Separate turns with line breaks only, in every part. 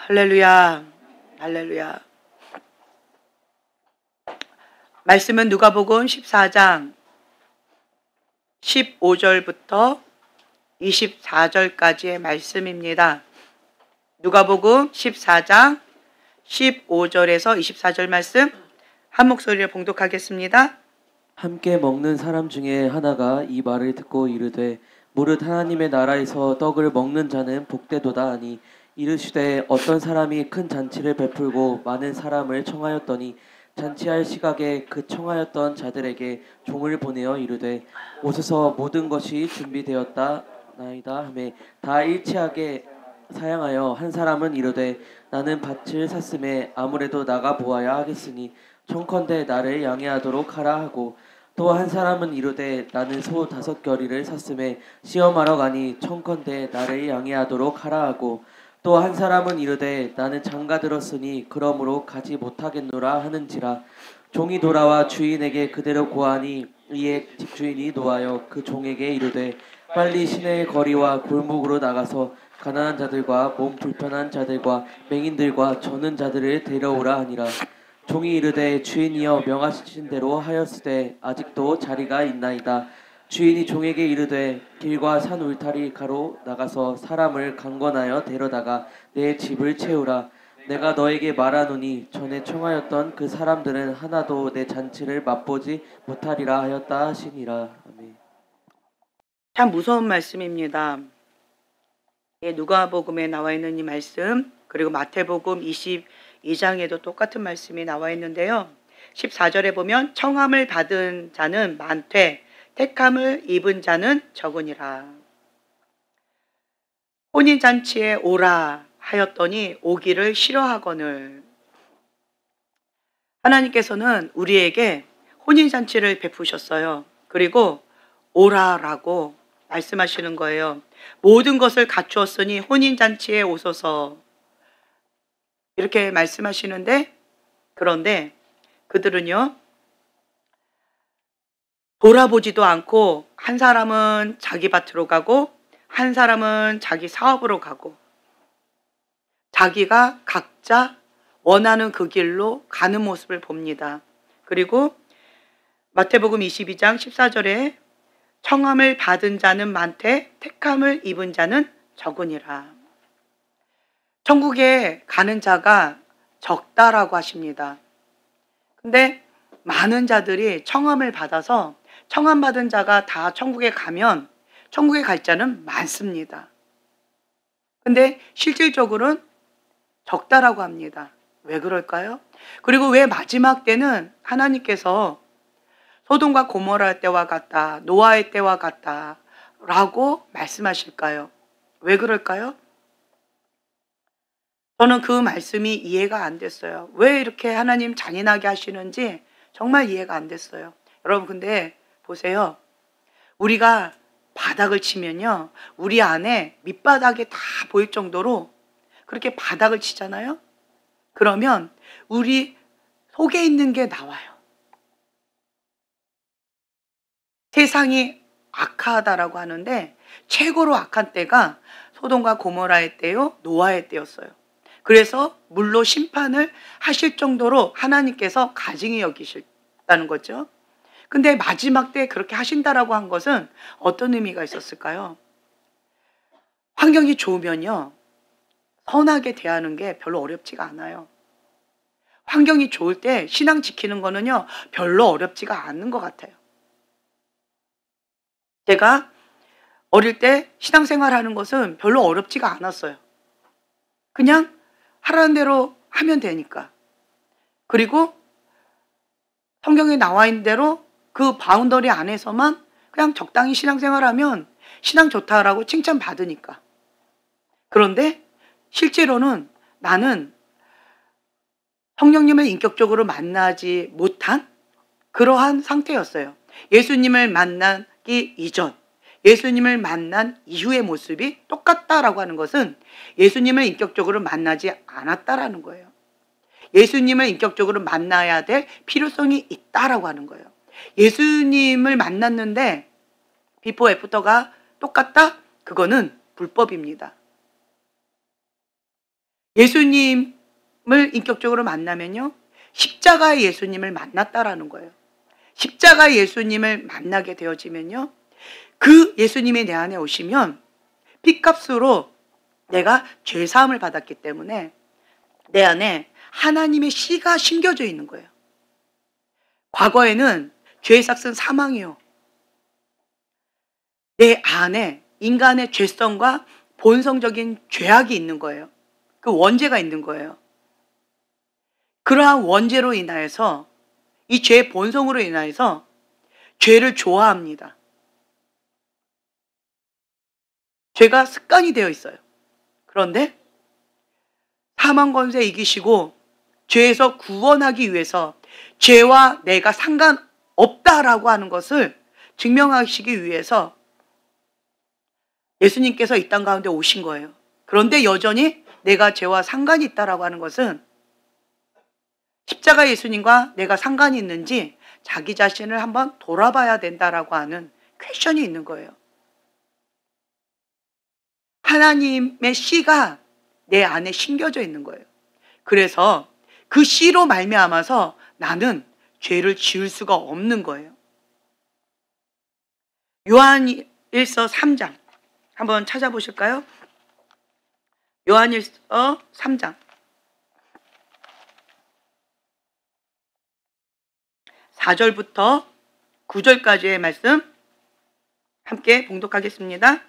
할렐루야, 할렐루야. 말씀은 누가복음 14장 15절부터 24절까지의 말씀입니다. 누가복음 14장 15절에서 24절 말씀 한 목소리로 봉독하겠습니다.
함께 먹는 사람 중에 하나가 이 말을 듣고 이르되 무릇 하나님의 나라에서 떡을 먹는 자는 복되도다 하니 이르시되 어떤 사람이 큰 잔치를 베풀고 많은 사람을 청하였더니 잔치할 시각에 그 청하였던 자들에게 종을 보내어 이르되 오소서 모든 것이 준비되었다 나이다 하매 다 일치하게 사양하여 한 사람은 이르되 나는 밭을 샀음에 아무래도 나가 보아야 하겠으니 청컨대 나를 양해하도록 하라 하고 또 한 사람은 이르되 나는 소 5겨리를 샀음에 시험하러 가니 청컨대 나를 양해하도록 하라 하고 또 한 사람은 이르되 나는 장가 들었으니 그러므로 가지 못하겠노라 하는지라 종이 돌아와 주인에게 그대로 고하니 이에 집주인이 노하여 그 종에게 이르되 빨리 시내의 거리와 골목으로 나가서 가난한 자들과 몸 불편한 자들과 맹인들과 저는 자들을 데려오라 하니라. 종이 이르되 주인이여 명하신 대로 하였으되 아직도 자리가 있나이다. 주인이 종에게 이르되 길과 산 울타리 가로 나가서 사람을 강권하여 데려다가 내 집을 채우라. 내가 너에게 말하노니 전에 청하였던 그 사람들은 하나도 내 잔치를 맛보지 못하리라 하였다 하시니라. 아멘.
참 무서운 말씀입니다. 누가복음에 나와 있는 이 말씀, 그리고 마태복음 22장에도 똑같은 말씀이 나와 있는데요. 14절에 보면 청함을 받은 자는 많되 택함을 입은 자는 적으니라. 혼인잔치에 오라 하였더니 오기를 싫어하거늘. 하나님께서는 우리에게 혼인잔치를 베푸셨어요. 그리고 오라라고 말씀하시는 거예요. 모든 것을 갖추었으니 혼인잔치에 오소서. 이렇게 말씀하시는데, 그런데 그들은요, 돌아보지도 않고 한 사람은 자기 밭으로 가고 한 사람은 자기 사업으로 가고 자기가 각자 원하는 그 길로 가는 모습을 봅니다. 그리고 마태복음 22장 14절에 청함을 받은 자는 많되 택함을 입은 자는 적으니라. 천국에 가는 자가 적다라고 하십니다. 근데 많은 자들이 청함을 받아서 청함 받은 자가 다 천국에 가면 천국에 갈 자는 많습니다. 근데 실질적으로는 적다라고 합니다. 왜 그럴까요? 그리고 왜 마지막 때는 하나님께서 소돔과 고모라 때와 같다, 노아의 때와 같다 라고 말씀하실까요? 왜 그럴까요? 저는 그 말씀이 이해가 안 됐어요. 왜 이렇게 하나님 잔인하게 하시는지 정말 이해가 안 됐어요. 여러분, 근데 보세요. 우리가 바닥을 치면요, 우리 안에 밑바닥이 다 보일 정도로 그렇게 바닥을 치잖아요. 그러면 우리 속에 있는 게 나와요. 세상이 악하다라고 하는데 최고로 악한 때가 소돔과 고모라의 때요, 노아의 때였어요. 그래서 물로 심판을 하실 정도로 하나님께서 가증히 여기셨다는 거죠. 근데 마지막 때 그렇게 하신다라고 한 것은 어떤 의미가 있었을까요? 환경이 좋으면요, 선하게 대하는 게 별로 어렵지가 않아요. 환경이 좋을 때 신앙 지키는 거는요, 별로 어렵지가 않은 것 같아요. 제가 어릴 때 신앙생활 하는 것은 별로 어렵지가 않았어요. 그냥 하라는 대로 하면 되니까. 그리고 성경에 나와 있는 대로 그 바운더리 안에서만 그냥 적당히 신앙생활하면 신앙 좋다라고 칭찬받으니까. 그런데 실제로는 나는 성령님을 인격적으로 만나지 못한 그러한 상태였어요. 예수님을 만나기 이전, 예수님을 만난 이후의 모습이 똑같다라고 하는 것은 예수님을 인격적으로 만나지 않았다라는 거예요. 예수님을 인격적으로 만나야 될 필요성이 있다라고 하는 거예요. 예수님을 만났는데 비포 애프터가 똑같다? 그거는 불법입니다. 예수님을 인격적으로 만나면요, 십자가의 예수님을 만났다라는 거예요. 십자가의 예수님을 만나게 되어지면요, 그 예수님이 내 안에 오시면 핏값으로 내가 죄사함을 받았기 때문에 내 안에 하나님의 씨가 심겨져 있는 거예요. 과거에는 죄의 삭은 사망이요, 내 안에 인간의 죄성과 본성적인 죄악이 있는 거예요. 그 원죄가 있는 거예요. 그러한 원죄로 인하여서, 이 죄의 본성으로 인하여서 죄를 좋아합니다. 죄가 습관이 되어 있어요. 그런데 사망 권세 이기시고 죄에서 구원하기 위해서 죄와 내가 상관없다라고 하는 것을 증명하시기 위해서 예수님께서 이 땅 가운데 오신 거예요. 그런데 여전히 내가 죄와 상관이 있다라고 하는 것은 십자가 예수님과 내가 상관이 있는지 자기 자신을 한번 돌아봐야 된다라고 하는 퀘션이 있는 거예요. 하나님의 씨가 내 안에 심겨져 있는 거예요. 그래서 그 씨로 말미암아서 나는 죄를 지을 수가 없는 거예요. 요한일서 3장 한번 찾아보실까요? 요한일서 3장 4절부터 9절까지의 말씀 함께 봉독하겠습니다.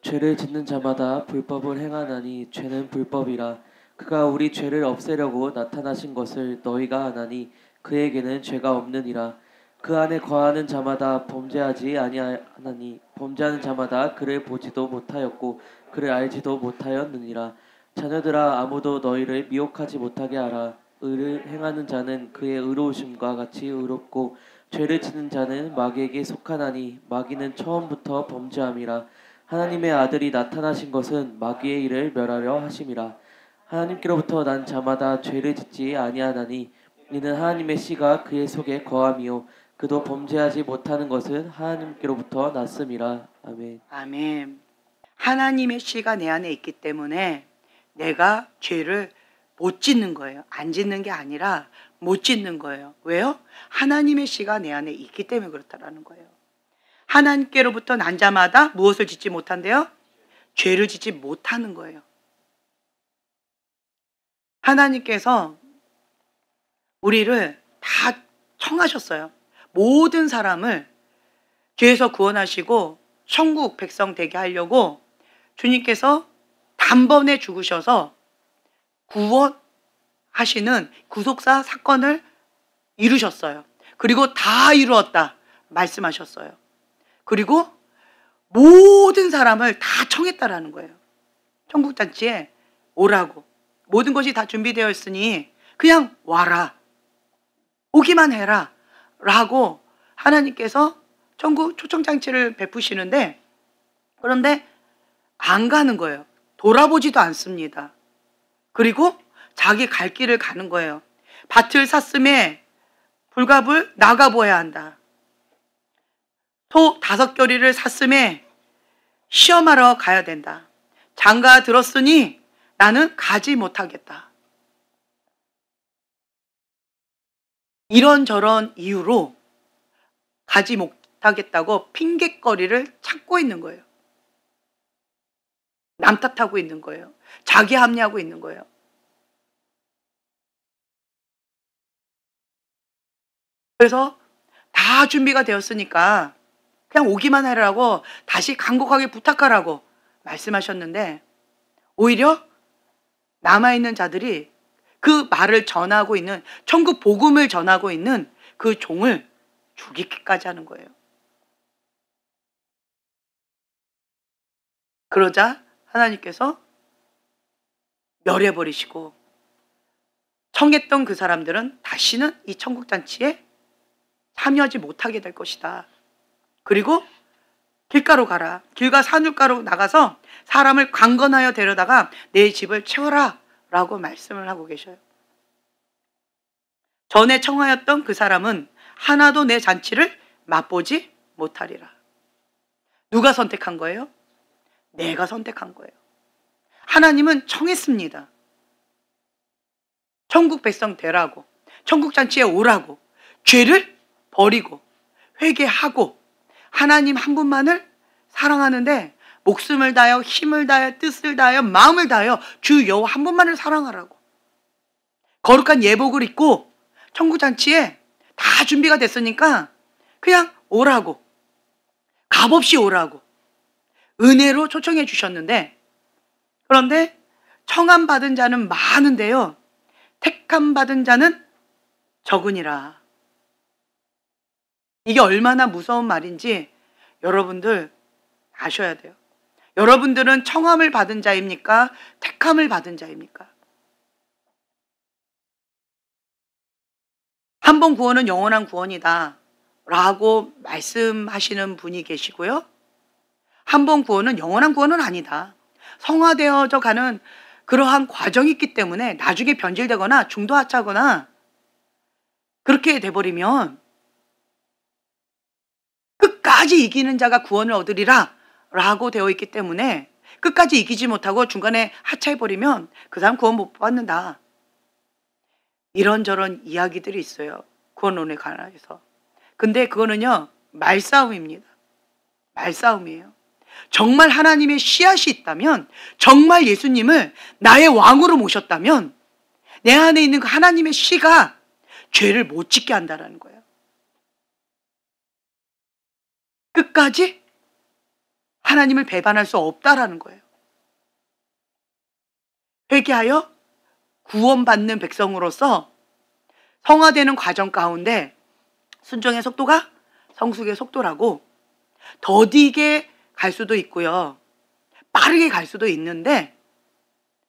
죄를 짓는 자마다 불법을 행하나니 죄는 불법이라. 그가 우리 죄를 없애려고 나타나신 것을 너희가 아나니 그에게는 죄가 없느니라. 그 안에 거하는 자마다 범죄하지 아니하나니 범죄하는 자마다 그를 보지도 못하였고 그를 알지도 못하였느니라. 자녀들아, 아무도 너희를 미혹하지 못하게 하라. 의를 행하는 자는 그의 의로우심과 같이 의롭고 죄를 짓는 자는 마귀에게 속하나니 마귀는 처음부터 범죄함이라. 하나님의 아들이 나타나신 것은 마귀의 일을 멸하려 하심이라. 하나님께로부터 난 자마다 죄를 짓지 아니하나니 이는 하나님의 씨가 그의 속에 거함이요 그도 범죄하지 못하는 것은 하나님께로부터 났음이라. 아멘.
아멘. 하나님의 씨가 내 안에 있기 때문에 내가 죄를 못 짓는 거예요. 안 짓는 게 아니라 못 짓는 거예요. 왜요? 하나님의 씨가 내 안에 있기 때문에 그렇다라는 거예요. 하나님께로부터 난 자마다 무엇을 짓지 못한대요? 죄를 짓지 못하는 거예요. 하나님께서 우리를 다 청하셨어요. 모든 사람을 죄에서 구원하시고 천국 백성 되게 하려고 주님께서 단번에 죽으셔서 구원하시는 구속사 사건을 이루셨어요. 그리고 다 이루었다 말씀하셨어요. 그리고 모든 사람을 다 청했다라는 거예요. 천국잔치에 오라고. 모든 것이 다 준비되어 있으니 그냥 와라. 오기만 해라. 라고 하나님께서 천국 초청장치를 베푸시는데, 그런데 안 가는 거예요. 돌아보지도 않습니다. 그리고 자기 갈 길을 가는 거예요. 밭을 샀음에 불갑을 나가보아야 한다. 소 5겨리를 샀음에 시험하러 가야 된다. 장가 들었으니 나는 가지 못하겠다. 이런저런 이유로 가지 못하겠다고 핑곗거리를 찾고 있는 거예요. 남 탓하고 있는 거예요. 자기 합리하고 있는 거예요. 그래서 다 준비가 되었으니까 그냥 오기만 하라고 다시 간곡하게 부탁하라고 말씀하셨는데, 오히려 남아있는 자들이 그 말을 전하고 있는, 천국 복음을 전하고 있는 그 종을 죽이기까지 하는 거예요. 그러자 하나님께서 멸해버리시고 청했던 그 사람들은 다시는 이 천국잔치에 참여하지 못하게 될 것이다. 그리고 길가로 가라. 길과 산울가로 나가서 사람을 강건하여 데려다가 내 집을 채워라 라고 말씀을 하고 계셔요. 전에 청하였던 그 사람은 하나도 내 잔치를 맛보지 못하리라. 누가 선택한 거예요? 내가 선택한 거예요. 하나님은 청했습니다. 천국 백성 되라고, 천국 잔치에 오라고, 죄를 버리고 회개하고 하나님 한 분만을 사랑하는데 목숨을 다하여 힘을 다하여 뜻을 다하여 마음을 다하여 주 여호와 한 분만을 사랑하라고. 거룩한 예복을 입고 천국 잔치에 다 준비가 됐으니까 그냥 오라고, 값없이 오라고 은혜로 초청해 주셨는데, 그런데 청함 받은 자는 많은데요 택함 받은 자는 적으니라. 이게 얼마나 무서운 말인지 여러분들 아셔야 돼요. 여러분들은 청함을 받은 자입니까? 택함을 받은 자입니까? 한 번 구원은 영원한 구원이다 라고 말씀하시는 분이 계시고요, 한 번 구원은 영원한 구원은 아니다, 성화되어져 가는 그러한 과정이 있기 때문에 나중에 변질되거나 중도하차거나 그렇게 돼버리면 끝까지 이기는 자가 구원을 얻으리라 라고 되어 있기 때문에 끝까지 이기지 못하고 중간에 하차해버리면 그 사람 구원 못 받는다, 이런저런 이야기들이 있어요, 구원론에 관해서. 근데 그거는요 말싸움입니다. 말싸움이에요. 정말 하나님의 씨앗이 있다면, 정말 예수님을 나의 왕으로 모셨다면 내 안에 있는 그 하나님의 씨가 죄를 못 짓게 한다는 거예요. 끝까지 하나님을 배반할 수 없다라는 거예요. 회개하여 구원받는 백성으로서 성화되는 과정 가운데 순종의 속도가 성숙의 속도라고, 더디게 갈 수도 있고요 빠르게 갈 수도 있는데,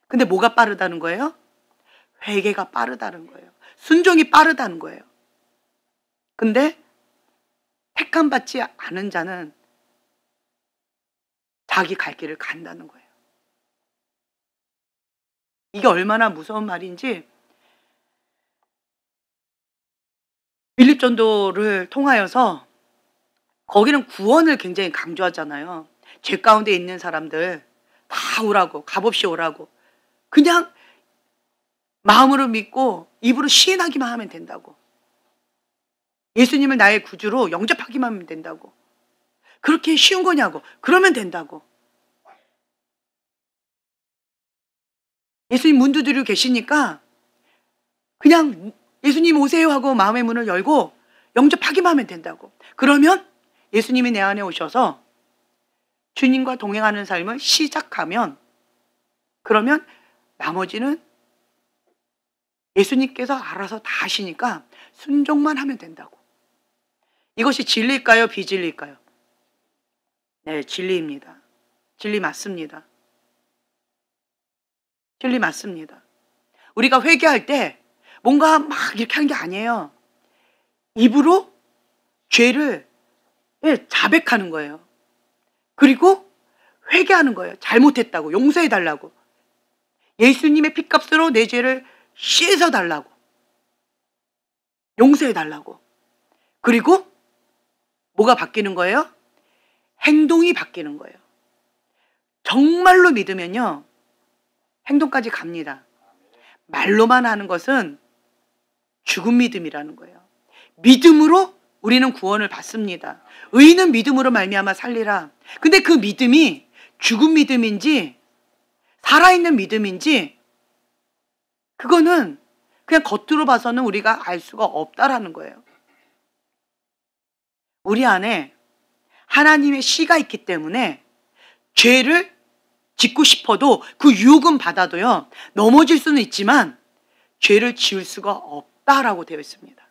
근데 뭐가 빠르다는 거예요? 회개가 빠르다는 거예요. 순종이 빠르다는 거예요. 근데 택함 받지 않은 자는 자기 갈 길을 간다는 거예요. 이게 얼마나 무서운 말인지 빌립 전도를 통하여서 거기는 구원을 굉장히 강조하잖아요. 죄 가운데 있는 사람들 다 오라고, 값없이 오라고, 그냥 마음으로 믿고 입으로 시인하기만 하면 된다고, 예수님을 나의 구주로 영접하기만 하면 된다고, 그렇게 쉬운 거냐고, 그러면 된다고. 예수님 문 두드리고 계시니까 그냥 예수님 오세요 하고 마음의 문을 열고 영접하기만 하면 된다고. 그러면 예수님이 내 안에 오셔서 주님과 동행하는 삶을 시작하면, 그러면 나머지는 예수님께서 알아서 다 하시니까 순종만 하면 된다고. 이것이 진리일까요? 비진리일까요? 네, 진리입니다. 진리 맞습니다. 진리 맞습니다. 우리가 회개할 때 뭔가 막 이렇게 하는 게 아니에요. 입으로 죄를 자백하는 거예요. 그리고 회개하는 거예요. 잘못했다고, 용서해달라고, 예수님의 피값으로 내 죄를 씻어달라고, 용서해달라고. 그리고 뭐가 바뀌는 거예요? 행동이 바뀌는 거예요. 정말로 믿으면요 행동까지 갑니다. 말로만 하는 것은 죽은 믿음이라는 거예요. 믿음으로 우리는 구원을 받습니다. 의인은 믿음으로 말미암아 살리라. 근데 그 믿음이 죽은 믿음인지 살아있는 믿음인지 그거는 그냥 겉으로 봐서는 우리가 알 수가 없다라는 거예요. 우리 안에 하나님의 씨가 있기 때문에 죄를 짓고 싶어도 그 유혹은 받아도요 넘어질 수는 있지만 죄를 지을 수가 없다라고 되어 있습니다.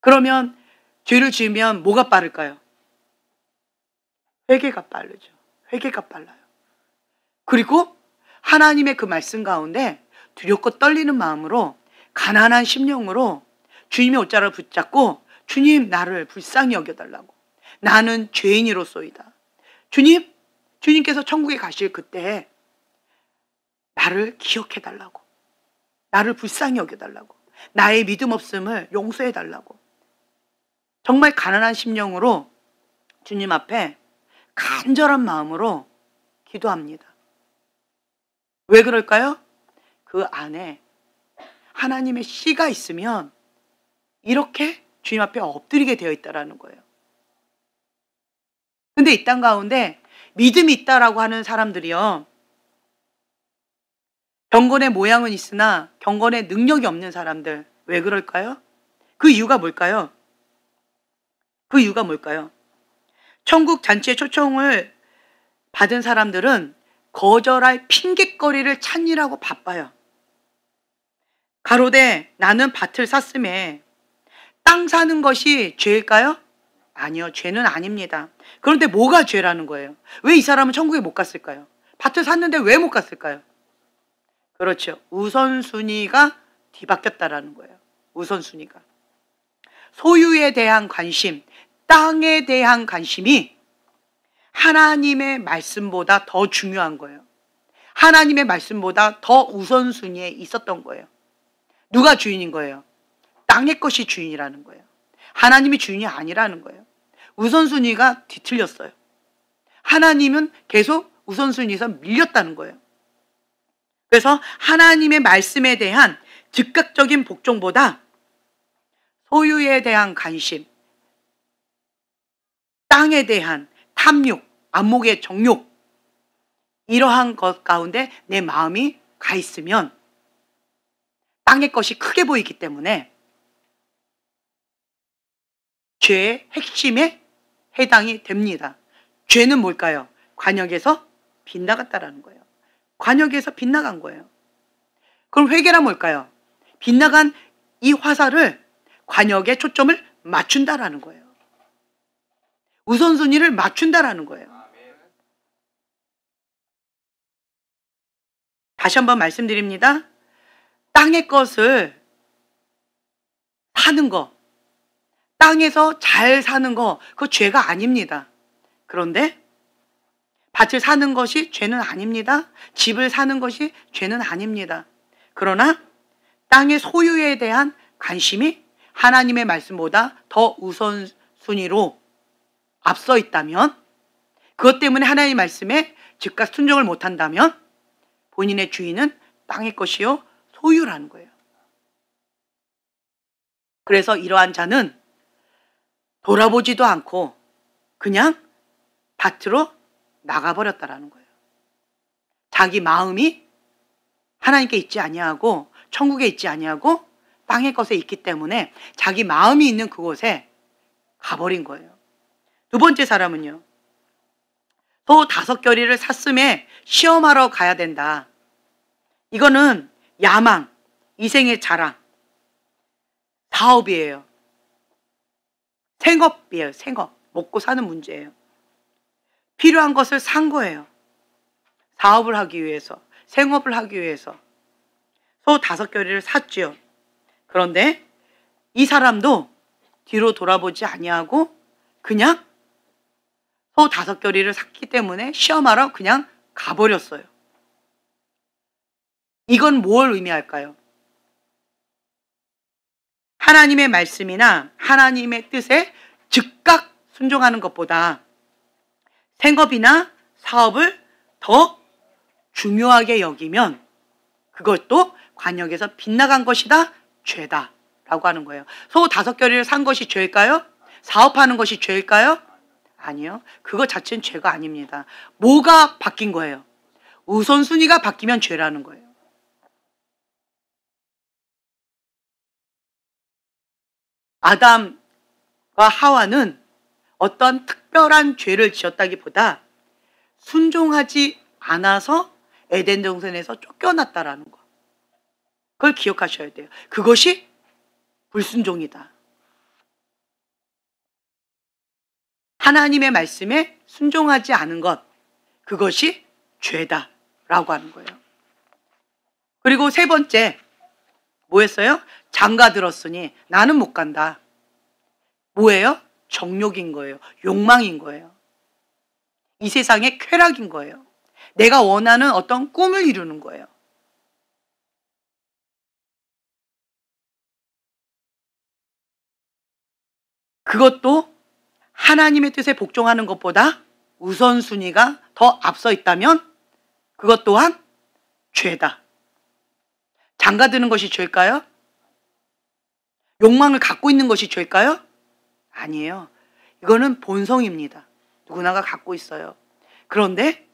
그러면 죄를 지으면 뭐가 빠를까요? 회개가 빠르죠. 회개가 빨라요. 그리고 하나님의 그 말씀 가운데 두렵고 떨리는 마음으로, 가난한 심령으로 주님의 옷자락을 붙잡고, 주님 나를 불쌍히 여겨달라고, 나는 죄인이로소이다. 주님께서 천국에 가실 그때 나를 기억해달라고, 나를 불쌍히 여겨달라고, 나의 믿음 없음을 용서해달라고, 정말 가난한 심령으로 주님 앞에 간절한 마음으로 기도합니다. 왜 그럴까요? 그 안에 하나님의 씨가 있으면 이렇게 주님 앞에 엎드리게 되어 있다라는 거예요. 근데 이 땅 가운데 믿음이 있다라고 하는 사람들이요, 경건의 모양은 있으나 경건의 능력이 없는 사람들, 왜 그럴까요? 그 이유가 뭘까요? 그 이유가 뭘까요? 천국 잔치의 초청을 받은 사람들은 거절할 핑곗거리를 찾느라고 바빠요. 가로되 나는 밭을 샀음에 땅 사는 것이 죄일까요? 아니요, 죄는 아닙니다. 그런데 뭐가 죄라는 거예요? 왜 이 사람은 천국에 못 갔을까요? 밭을 샀는데 왜 못 갔을까요? 그렇죠. 우선순위가 뒤바뀌었다라는 거예요. 우선순위가. 소유에 대한 관심, 땅에 대한 관심이 하나님의 말씀보다 더 중요한 거예요. 하나님의 말씀보다 더 우선순위에 있었던 거예요. 누가 주인인 거예요? 땅의 것이 주인이라는 거예요. 하나님이 주인이 아니라는 거예요. 우선순위가 뒤틀렸어요. 하나님은 계속 우선순위에서 밀렸다는 거예요. 그래서 하나님의 말씀에 대한 즉각적인 복종보다 소유에 대한 관심, 땅에 대한 탐욕, 안목의 정욕, 이러한 것 가운데 내 마음이 가 있으면 땅의 것이 크게 보이기 때문에 죄의 핵심에 해당이 됩니다. 죄는 뭘까요? 관역에서 빗나갔다라는 거예요. 관역에서 빗나간 거예요. 그럼 회개란 뭘까요? 빗나간 이 화살을 관역에 초점을 맞춘다라는 거예요. 우선순위를 맞춘다라는 거예요. 다시 한번 말씀드립니다. 땅의 것을 사는 거, 땅에서 잘 사는 거, 그거 죄가 아닙니다. 그런데 밭을 사는 것이 죄는 아닙니다. 집을 사는 것이 죄는 아닙니다. 그러나 땅의 소유에 대한 관심이 하나님의 말씀보다 더 우선순위로 앞서 있다면, 그것 때문에 하나님의 말씀에 즉각 순종을 못한다면 본인의 주인은 땅의 것이요 소유라는 거예요. 그래서 이러한 자는 돌아보지도 않고 그냥 밭으로 나가버렸다라는 거예요. 자기 마음이 하나님께 있지 아니하고 천국에 있지 아니하고 땅의 것에 있기 때문에 자기 마음이 있는 그곳에 가버린 거예요. 두 번째 사람은요, 소 5겨리를 샀음에 시험하러 가야 된다. 이거는 야망, 이생의 자랑, 사업이에요. 생업이에요. 생업, 먹고 사는 문제예요. 필요한 것을 산 거예요. 사업을 하기 위해서, 생업을 하기 위해서 소 5겨리를 샀지요. 그런데 이 사람도 뒤로 돌아보지 아니하고 그냥 소 5겨리를 샀기 때문에 시험하러 그냥 가버렸어요. 이건 뭘 의미할까요? 하나님의 말씀이나 하나님의 뜻에 즉각 순종하는 것보다 생업이나 사업을 더 중요하게 여기면 그것도 관역에서 빗나간 것이다, 죄다라고 하는 거예요. 소 5겨리를 산 것이 죄일까요? 사업하는 것이 죄일까요? 아니요. 그거 자체는 죄가 아닙니다. 뭐가 바뀐 거예요? 우선순위가 바뀌면 죄라는 거예요. 아담과 하와는 어떤 특별한 죄를 지었다기보다 순종하지 않아서 에덴 동산에서 쫓겨났다라는 거. 그걸 기억하셔야 돼요. 그것이 불순종이다. 하나님의 말씀에 순종하지 않은 것, 그것이 죄다라고 하는 거예요. 그리고 세 번째, 뭐였어요? 장가 들었으니 나는 못 간다. 뭐예요? 정욕인 거예요. 욕망인 거예요. 이 세상의 쾌락인 거예요. 내가 원하는 어떤 꿈을 이루는 거예요. 그것도 하나님의 뜻에 복종하는 것보다 우선순위가 더 앞서 있다면 그것 또한 죄다. 장가드는 것이 죄일까요? 욕망을 갖고 있는 것이 죄일까요? 아니에요. 이거는 본성입니다. 누구나가 갖고 있어요. 그런데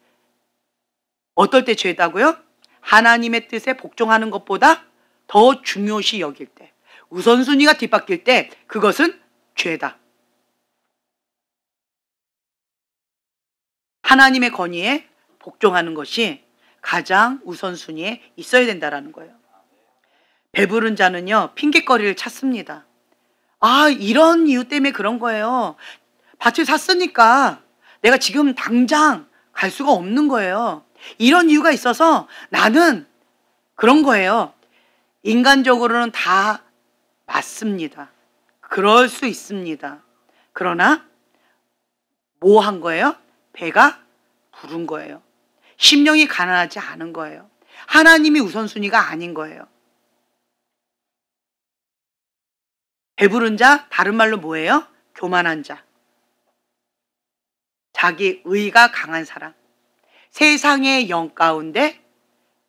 어떨 때 죄다고요? 하나님의 뜻에 복종하는 것보다 더 중요시 여길 때, 우선순위가 뒤바뀔 때 그것은 죄다. 하나님의 권위에 복종하는 것이 가장 우선순위에 있어야 된다는 거예요. 배부른 자는요, 핑계거리를 찾습니다. 아, 이런 이유 때문에 그런 거예요. 밭을 샀으니까 내가 지금 당장 갈 수가 없는 거예요. 이런 이유가 있어서 나는 그런 거예요. 인간적으로는 다 맞습니다. 그럴 수 있습니다. 그러나 뭐 한 거예요? 배가 부른 거예요. 심령이 가난하지 않은 거예요. 하나님이 우선순위가 아닌 거예요. 배부른 자, 다른 말로 뭐예요? 교만한 자. 자기 의가 강한 사람. 세상의 영 가운데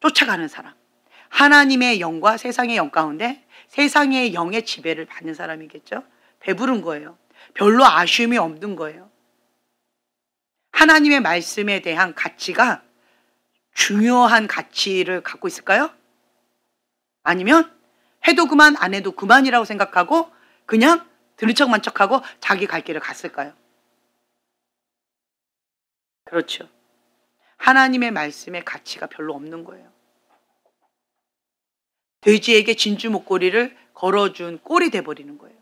쫓아가는 사람. 하나님의 영과 세상의 영 가운데 세상의 영의 지배를 받는 사람이겠죠. 배부른 거예요. 별로 아쉬움이 없는 거예요. 하나님의 말씀에 대한 가치가 중요한 가치를 갖고 있을까요? 아니면 해도 그만 안 해도 그만이라고 생각하고 그냥 들은 척만 척하고 자기 갈 길을 갔을까요? 그렇죠. 하나님의 말씀의 가치가 별로 없는 거예요. 돼지에게 진주 목걸이를 걸어준 꼴이 돼버리는 거예요.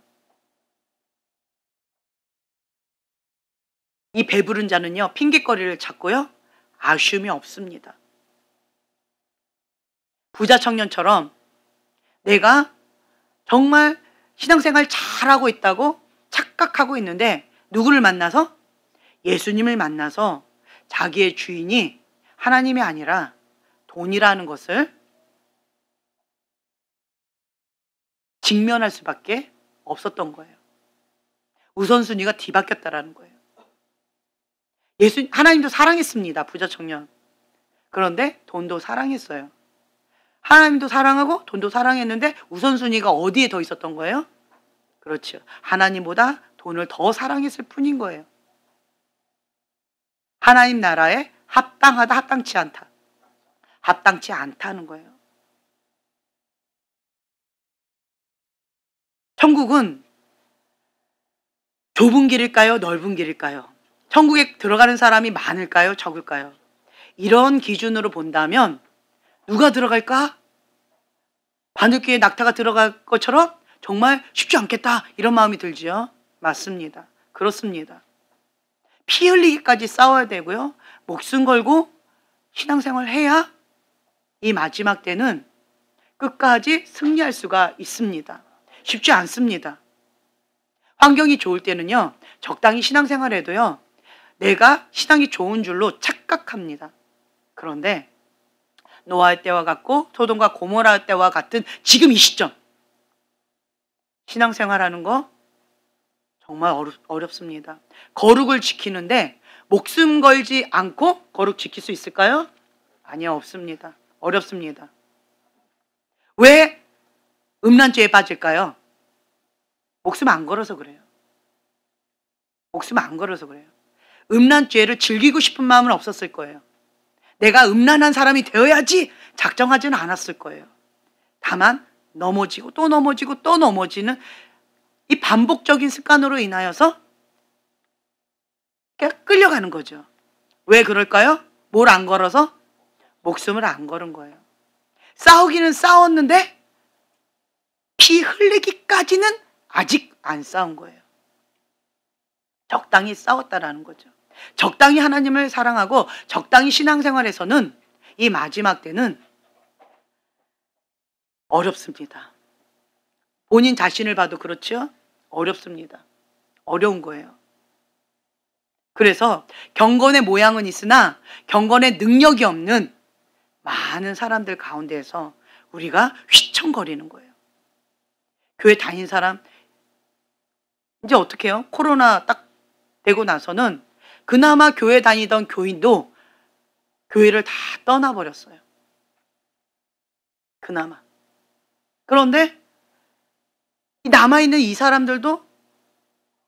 이 배부른 자는요, 핑계거리를 찾고요, 아쉬움이 없습니다. 부자 청년처럼 내가 정말 신앙생활 잘하고 있다고 착각하고 있는데 누구를 만나서? 예수님을 만나서 자기의 주인이 하나님이 아니라 돈이라는 것을 직면할 수밖에 없었던 거예요. 우선순위가 뒤바뀌었다라는 거예요. 하나님도 사랑했습니다. 부자 청년. 그런데 돈도 사랑했어요. 하나님도 사랑하고 돈도 사랑했는데 우선순위가 어디에 더 있었던 거예요? 그렇죠. 하나님보다 돈을 더 사랑했을 뿐인 거예요. 하나님 나라에 합당하다, 합당치 않다. 합당치 않다는 거예요. 천국은 좁은 길일까요? 넓은 길일까요? 천국에 들어가는 사람이 많을까요? 적을까요? 이런 기준으로 본다면 누가 들어갈까? 바늘귀에 낙타가 들어갈 것처럼 정말 쉽지 않겠다, 이런 마음이 들지요. 맞습니다. 그렇습니다. 피 흘리기까지 싸워야 되고요. 목숨 걸고 신앙생활을 해야 이 마지막 때는 끝까지 승리할 수가 있습니다. 쉽지 않습니다. 환경이 좋을 때는요, 적당히 신앙생활 해도요, 내가 신앙이 좋은 줄로 착각합니다. 그런데 노아의 때와 같고 소돔과 고모라 때와 같은 지금 이 시점, 신앙생활하는 거 정말 어렵습니다. 거룩을 지키는데 목숨 걸지 않고 거룩 지킬 수 있을까요? 아니요, 없습니다. 어렵습니다. 왜 음란죄에 빠질까요? 목숨 안 걸어서 그래요. 목숨 안 걸어서 그래요. 음란죄를 즐기고 싶은 마음은 없었을 거예요. 내가 음란한 사람이 되어야지 작정하지는 않았을 거예요. 다만 넘어지고 또 넘어지고 또 넘어지는 이 반복적인 습관으로 인하여서 끌려가는 거죠. 왜 그럴까요? 뭘 안 걸어서? 목숨을 안 걸은 거예요. 싸우기는 싸웠는데 피 흘리기까지는 아직 안 싸운 거예요. 적당히 싸웠다라는 거죠. 적당히 하나님을 사랑하고 적당히 신앙생활에서는 이 마지막 때는 어렵습니다. 본인 자신을 봐도 그렇죠? 어렵습니다. 어려운 거예요. 그래서 경건의 모양은 있으나 경건의 능력이 없는 많은 사람들 가운데에서 우리가 휘청거리는 거예요. 교회 다닌 사람 이제 어떻게 해요? 코로나 딱 되고 나서는 그나마 교회 다니던 교인도 교회를 다 떠나버렸어요. 그나마. 그런데 남아있는 이 사람들도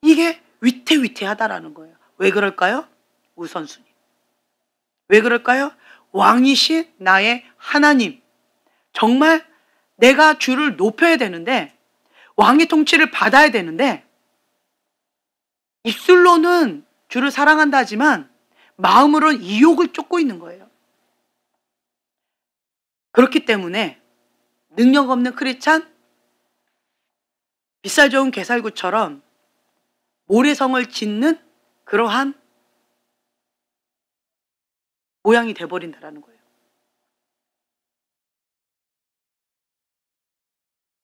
이게 위태위태하다라는 거예요. 왜 그럴까요? 우선순위. 왜 그럴까요? 왕이신 나의 하나님. 정말 내가 주를 높여야 되는데, 왕의 통치를 받아야 되는데, 입술로는 주를 사랑한다 하지만 마음으로는 이욕을 쫓고 있는 거예요. 그렇기 때문에 능력 없는 크리스찬, 빗살 좋은 개살구처럼 모래성을 짓는 그러한 모양이 돼버린다라는 거예요.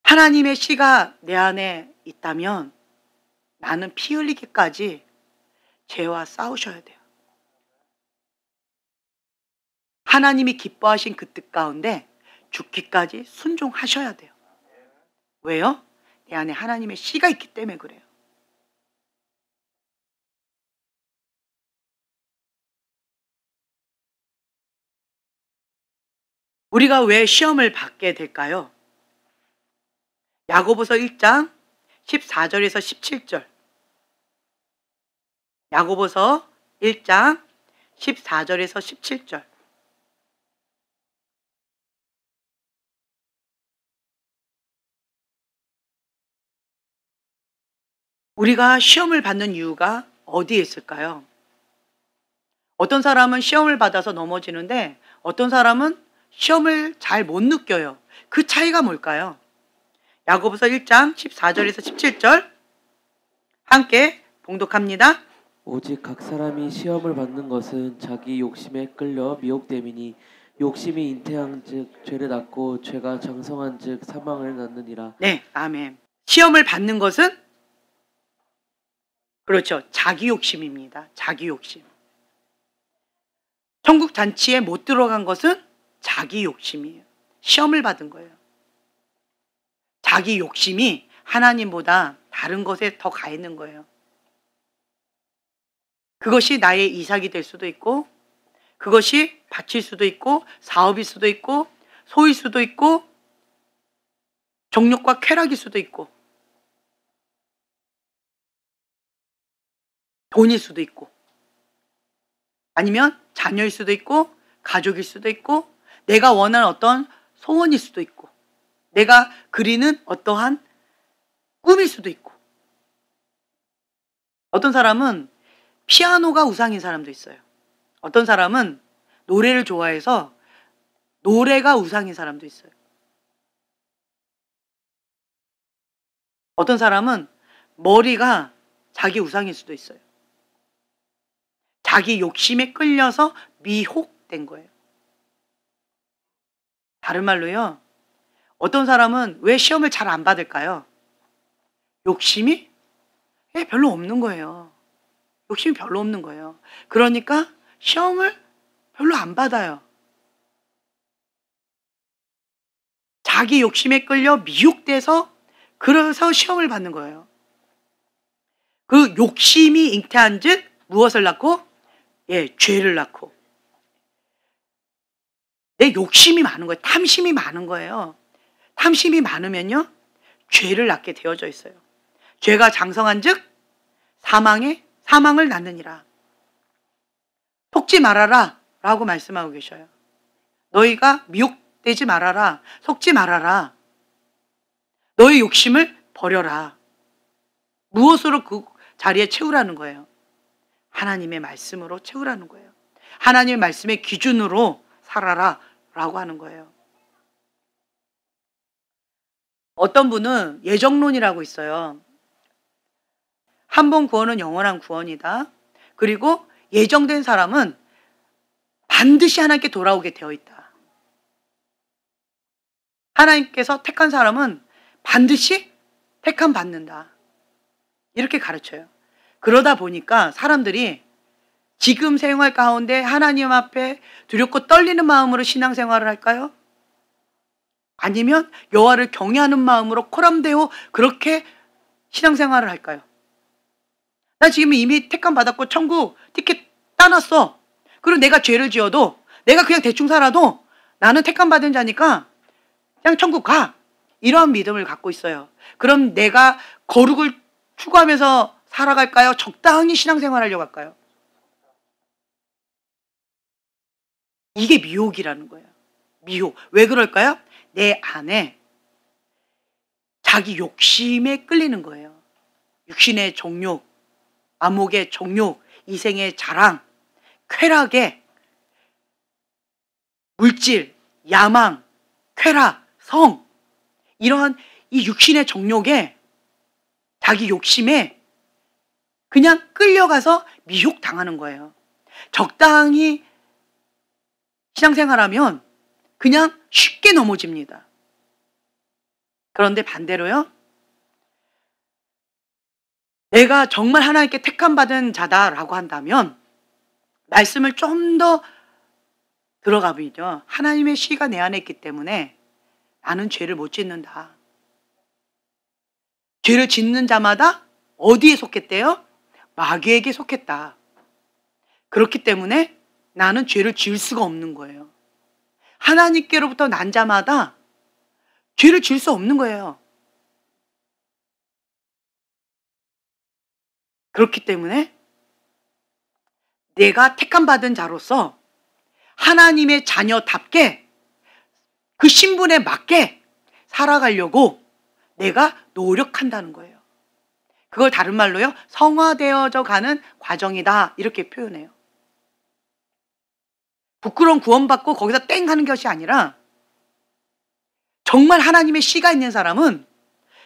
하나님의 씨가 내 안에 있다면 나는 피 흘리기까지 죄와 싸우셔야 돼요. 하나님이 기뻐하신 그 뜻 가운데 죽기까지 순종하셔야 돼요. 왜요? 내 안에 하나님의 씨가 있기 때문에 그래요. 우리가 왜 시험을 받게 될까요? 야고보서 1장 14절에서 17절. 야고보서 1장 14절에서 17절. 우리가 시험을 받는 이유가 어디에 있을까요? 어떤 사람은 시험을 받아서 넘어지는데 어떤 사람은 시험을 잘 못 느껴요. 그 차이가 뭘까요? 야고보서 1장 14절에서 17절 함께 봉독합니다.
오직 각 사람이 시험을 받는 것은 자기 욕심에 끌려 미혹됨이니 욕심이 잉태한즉 죄를 낳고 죄가 장성한즉 사망을 낳느니라.
네, 아멘. 시험을 받는 것은 그렇죠. 자기 욕심입니다. 자기 욕심. 천국 잔치에 못 들어간 것은 자기 욕심이에요. 시험을 받은 거예요. 자기 욕심이 하나님보다 다른 것에 더 가 있는 거예요. 그것이 나의 이삭이 될 수도 있고, 그것이 밭일 수도 있고, 사업일 수도 있고, 소일 수도 있고, 정욕과 쾌락일 수도 있고, 돈일 수도 있고, 아니면 자녀일 수도 있고, 가족일 수도 있고, 내가 원하는 어떤 소원일 수도 있고, 내가 그리는 어떠한 꿈일 수도 있고. 어떤 사람은 피아노가 우상인 사람도 있어요. 어떤 사람은 노래를 좋아해서 노래가 우상인 사람도 있어요. 어떤 사람은 머리가 자기 우상일 수도 있어요. 자기 욕심에 끌려서 미혹된 거예요. 다른 말로요, 어떤 사람은 왜 시험을 잘 안 받을까요? 욕심이 별로 없는 거예요. 욕심이 별로 없는 거예요. 그러니까 시험을 별로 안 받아요. 자기 욕심에 끌려 미혹돼서 그래서 시험을 받는 거예요. 그 욕심이 잉태한 즉 무엇을 낳고? 죄를 낳고. 내 욕심이 많은 거예요. 탐심이 많은 거예요. 탐심이 많으면요, 죄를 낳게 되어져 있어요. 죄가 장성한 즉 사망을 낳느니라. 속지 말아라 라고 말씀하고 계셔요. 너희가 미혹되지 말아라. 속지 말아라. 너의 욕심을 버려라. 무엇으로 그 자리에 채우라는 거예요? 하나님의 말씀으로 채우라는 거예요. 하나님의 말씀의 기준으로 살아라 라고 하는 거예요. 어떤 분은 예정론이라고 있어요. 한 번 구원은 영원한 구원이다. 그리고 예정된 사람은 반드시 하나님께 돌아오게 되어 있다. 하나님께서 택한 사람은 반드시 택함 받는다. 이렇게 가르쳐요. 그러다 보니까 사람들이 지금 생활 가운데 하나님 앞에 두렵고 떨리는 마음으로 신앙생활을 할까요? 아니면 여호와를 경외하는 마음으로 코람데오 그렇게 신앙생활을 할까요? 나 지금 이미 택함 받았고 천국 티켓 따놨어. 그리고 내가 죄를 지어도 내가 그냥 대충 살아도 나는 택함 받은 자니까 그냥 천국 가. 이런 믿음을 갖고 있어요. 그럼 내가 거룩을 추구하면서 살아갈까요? 적당히 신앙생활하려고 할까요? 이게 미혹이라는 거예요. 미혹. 왜 그럴까요? 내 안에 자기 욕심에 끌리는 거예요. 육신의 정욕, 안목의 정욕, 이생의 자랑, 쾌락의 물질, 야망, 쾌락, 성, 이러한 이 육신의 정욕에, 자기 욕심에 그냥 끌려가서 미혹당하는 거예요. 적당히 신앙생활하면 그냥 쉽게 넘어집니다. 그런데 반대로요, 내가 정말 하나님께 택함받은 자다라고 한다면 말씀을 좀 더 들어가면요, 하나님의 시가 내 안에 있기 때문에 나는 죄를 못 짓는다. 죄를 짓는 자마다 어디에 속했대요? 마귀에게 속했다. 그렇기 때문에 나는 죄를 지을 수가 없는 거예요. 하나님께로부터 난 자마다 죄를 지을 수 없는 거예요. 그렇기 때문에 내가 택함받은 자로서 하나님의 자녀답게 그 신분에 맞게 살아가려고 내가 노력한다는 거예요. 그걸 다른 말로요, 성화되어져 가는 과정이다, 이렇게 표현해요. 부끄러운 구원받고 거기서 땡 하는 것이 아니라 정말 하나님의 씨가 있는 사람은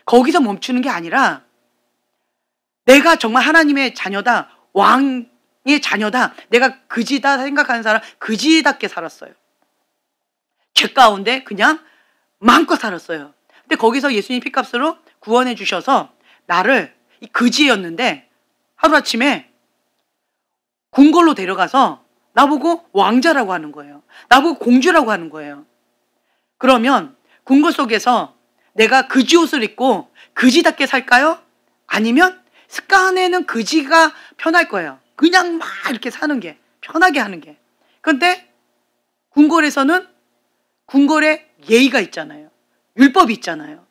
거기서 멈추는 게 아니라 내가 정말 하나님의 자녀다, 왕의 자녀다, 내가 그지다 생각하는 사람 그지답게 살았어요. 죄 가운데 그냥 마음껏 살았어요. 근데 거기서 예수님 피값으로 구원해 주셔서 나를, 이 그지였는데 하루아침에 궁궐로 데려가서 나보고 왕자라고 하는 거예요. 나보고 공주라고 하는 거예요. 그러면 궁궐 속에서 내가 그지 옷을 입고 그지답게 살까요? 아니면 습관에는 그지가 편할 거예요. 그냥 막 이렇게 사는 게, 편하게 하는 게. 그런데 궁궐에서는 궁궐에 예의가 있잖아요. 율법이 있잖아요.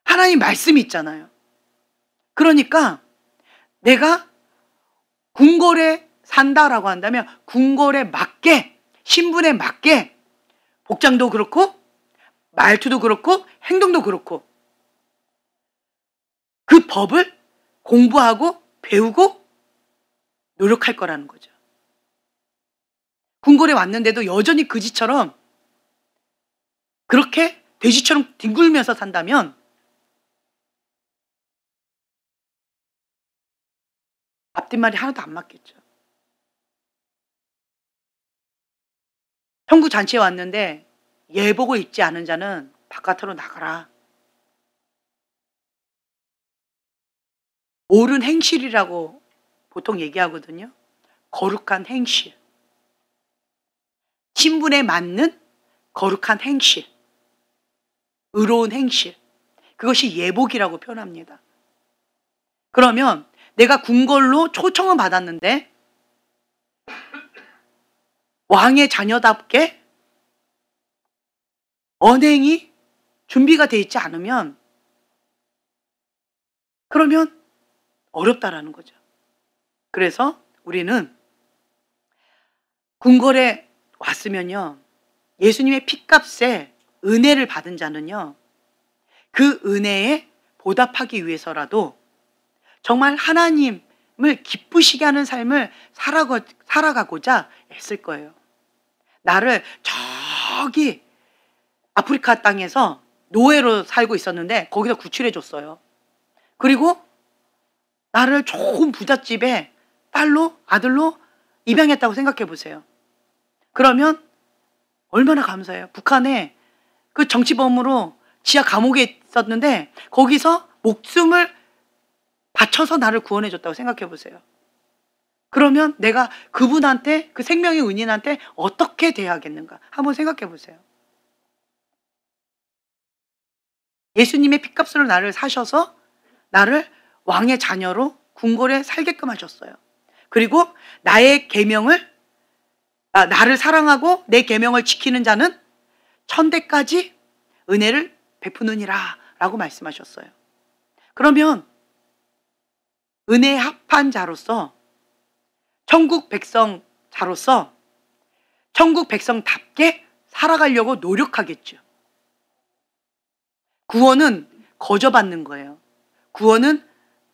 하나님 말씀이 있잖아요. 그러니까 내가 궁궐에 산다라고 한다면 궁궐에 맞게, 신분에 맞게 복장도 그렇고 말투도 그렇고 행동도 그렇고 그 법을 공부하고 배우고 노력할 거라는 거죠. 궁궐에 왔는데도 여전히 그지처럼 그렇게 돼지처럼 뒹굴면서 산다면 앞뒷말이 하나도 안 맞겠죠. 천국 잔치에 왔는데 예복을 입지 않은 자는 바깥으로 나가라. 옳은 행실이라고 보통 얘기하거든요. 거룩한 행실. 신분에 맞는 거룩한 행실. 의로운 행실. 그것이 예복이라고 표현합니다. 그러면 내가 궁궐로 초청을 받았는데 왕의 자녀답게 언행이 준비가 되어 있지 않으면 그러면 어렵다라는 거죠. 그래서 우리는 궁궐에 왔으면요, 예수님의 피값에 은혜를 받은 자는요, 그 은혜에 보답하기 위해서라도 정말 하나님을 기쁘시게 하는 삶을 살아가고자 애쓸 거예요. 나를 저기 아프리카 땅에서 노예로 살고 있었는데 거기서 구출해 줬어요. 그리고 나를 좋은 부잣집에 딸로, 아들로 입양했다고 생각해 보세요. 그러면 얼마나 감사해요. 북한에 그 정치범으로 지하 감옥에 있었는데 거기서 목숨을 바쳐서 나를 구원해 줬다고 생각해 보세요. 그러면 내가 그분한테, 그 생명의 은인한테 어떻게 대하겠는가 한번 생각해 보세요. 예수님의 피값으로 나를 사셔서 나를 왕의 자녀로 궁궐에 살게끔 하셨어요. 그리고 나의 계명을, 나를 사랑하고 내 계명을 지키는 자는 천대까지 은혜를 베푸느니라 라고 말씀하셨어요. 그러면 은혜에 합한 자로서, 천국 백성 자로서 천국 백성답게 살아가려고 노력하겠죠. 구원은 거저 받는 거예요. 구원은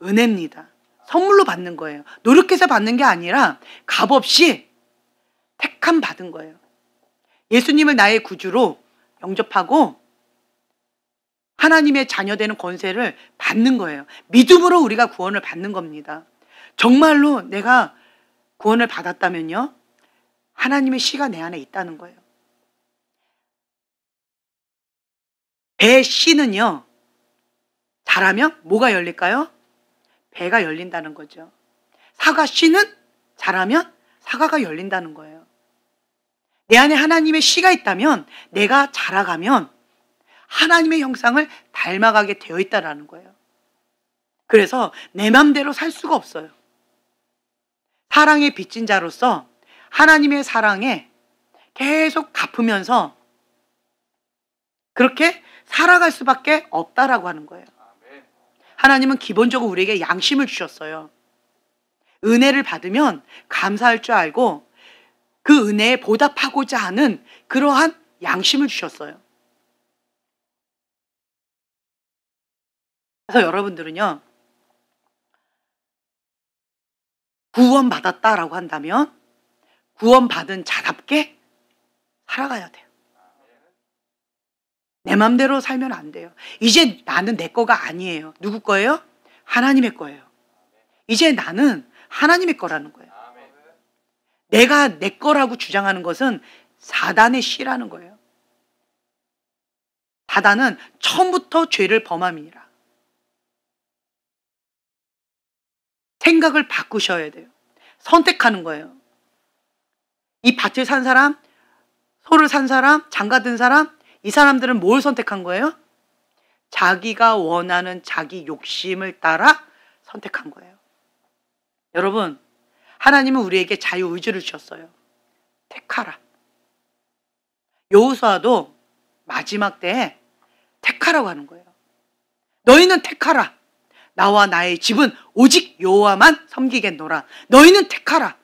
은혜입니다. 선물로 받는 거예요. 노력해서 받는 게 아니라 값없이 택함 받은 거예요. 예수님을 나의 구주로 영접하고 하나님의 자녀되는 권세를 받는 거예요. 믿음으로 우리가 구원을 받는 겁니다. 정말로 내가 구원을 받았다면요, 하나님의 씨가 내 안에 있다는 거예요. 배 씨는요, 자라면 뭐가 열릴까요? 배가 열린다는 거죠. 사과 씨는 자라면 사과가 열린다는 거예요. 내 안에 하나님의 씨가 있다면 내가 자라가면 하나님의 형상을 닮아가게 되어 있다는 거예요. 그래서 내 맘대로 살 수가 없어요. 사랑의 빚진 자로서 하나님의 사랑에 계속 갚으면서 그렇게 살아갈 수밖에 없다라고 하는 거예요. 하나님은 기본적으로 우리에게 양심을 주셨어요. 은혜를 받으면 감사할 줄 알고 그 은혜에 보답하고자 하는 그러한 양심을 주셨어요. 그래서 여러분들은요, 구원받았다라고 한다면 구원받은 자답게 살아가야 돼요. 내 맘대로 살면 안 돼요. 이제 나는 내 거가 아니에요. 누구 거예요? 하나님의 거예요. 이제 나는 하나님의 거라는 거예요. 내가 내 거라고 주장하는 것은 사단의 씨라는 거예요. 사단은 처음부터 죄를 범함이니라. 생각을 바꾸셔야 돼요. 선택하는 거예요. 이 밭을 산 사람, 소를 산 사람, 장가 든 사람, 이 사람들은 뭘 선택한 거예요? 자기가 원하는 자기 욕심을 따라 선택한 거예요. 여러분, 하나님은 우리에게 자유의지를 주셨어요. 택하라. 여호수아도 마지막 때에 택하라고 하는 거예요. 너희는 택하라. 나와 나의 집은 오직 여호와만 섬기겠노라. 너희는 택하라.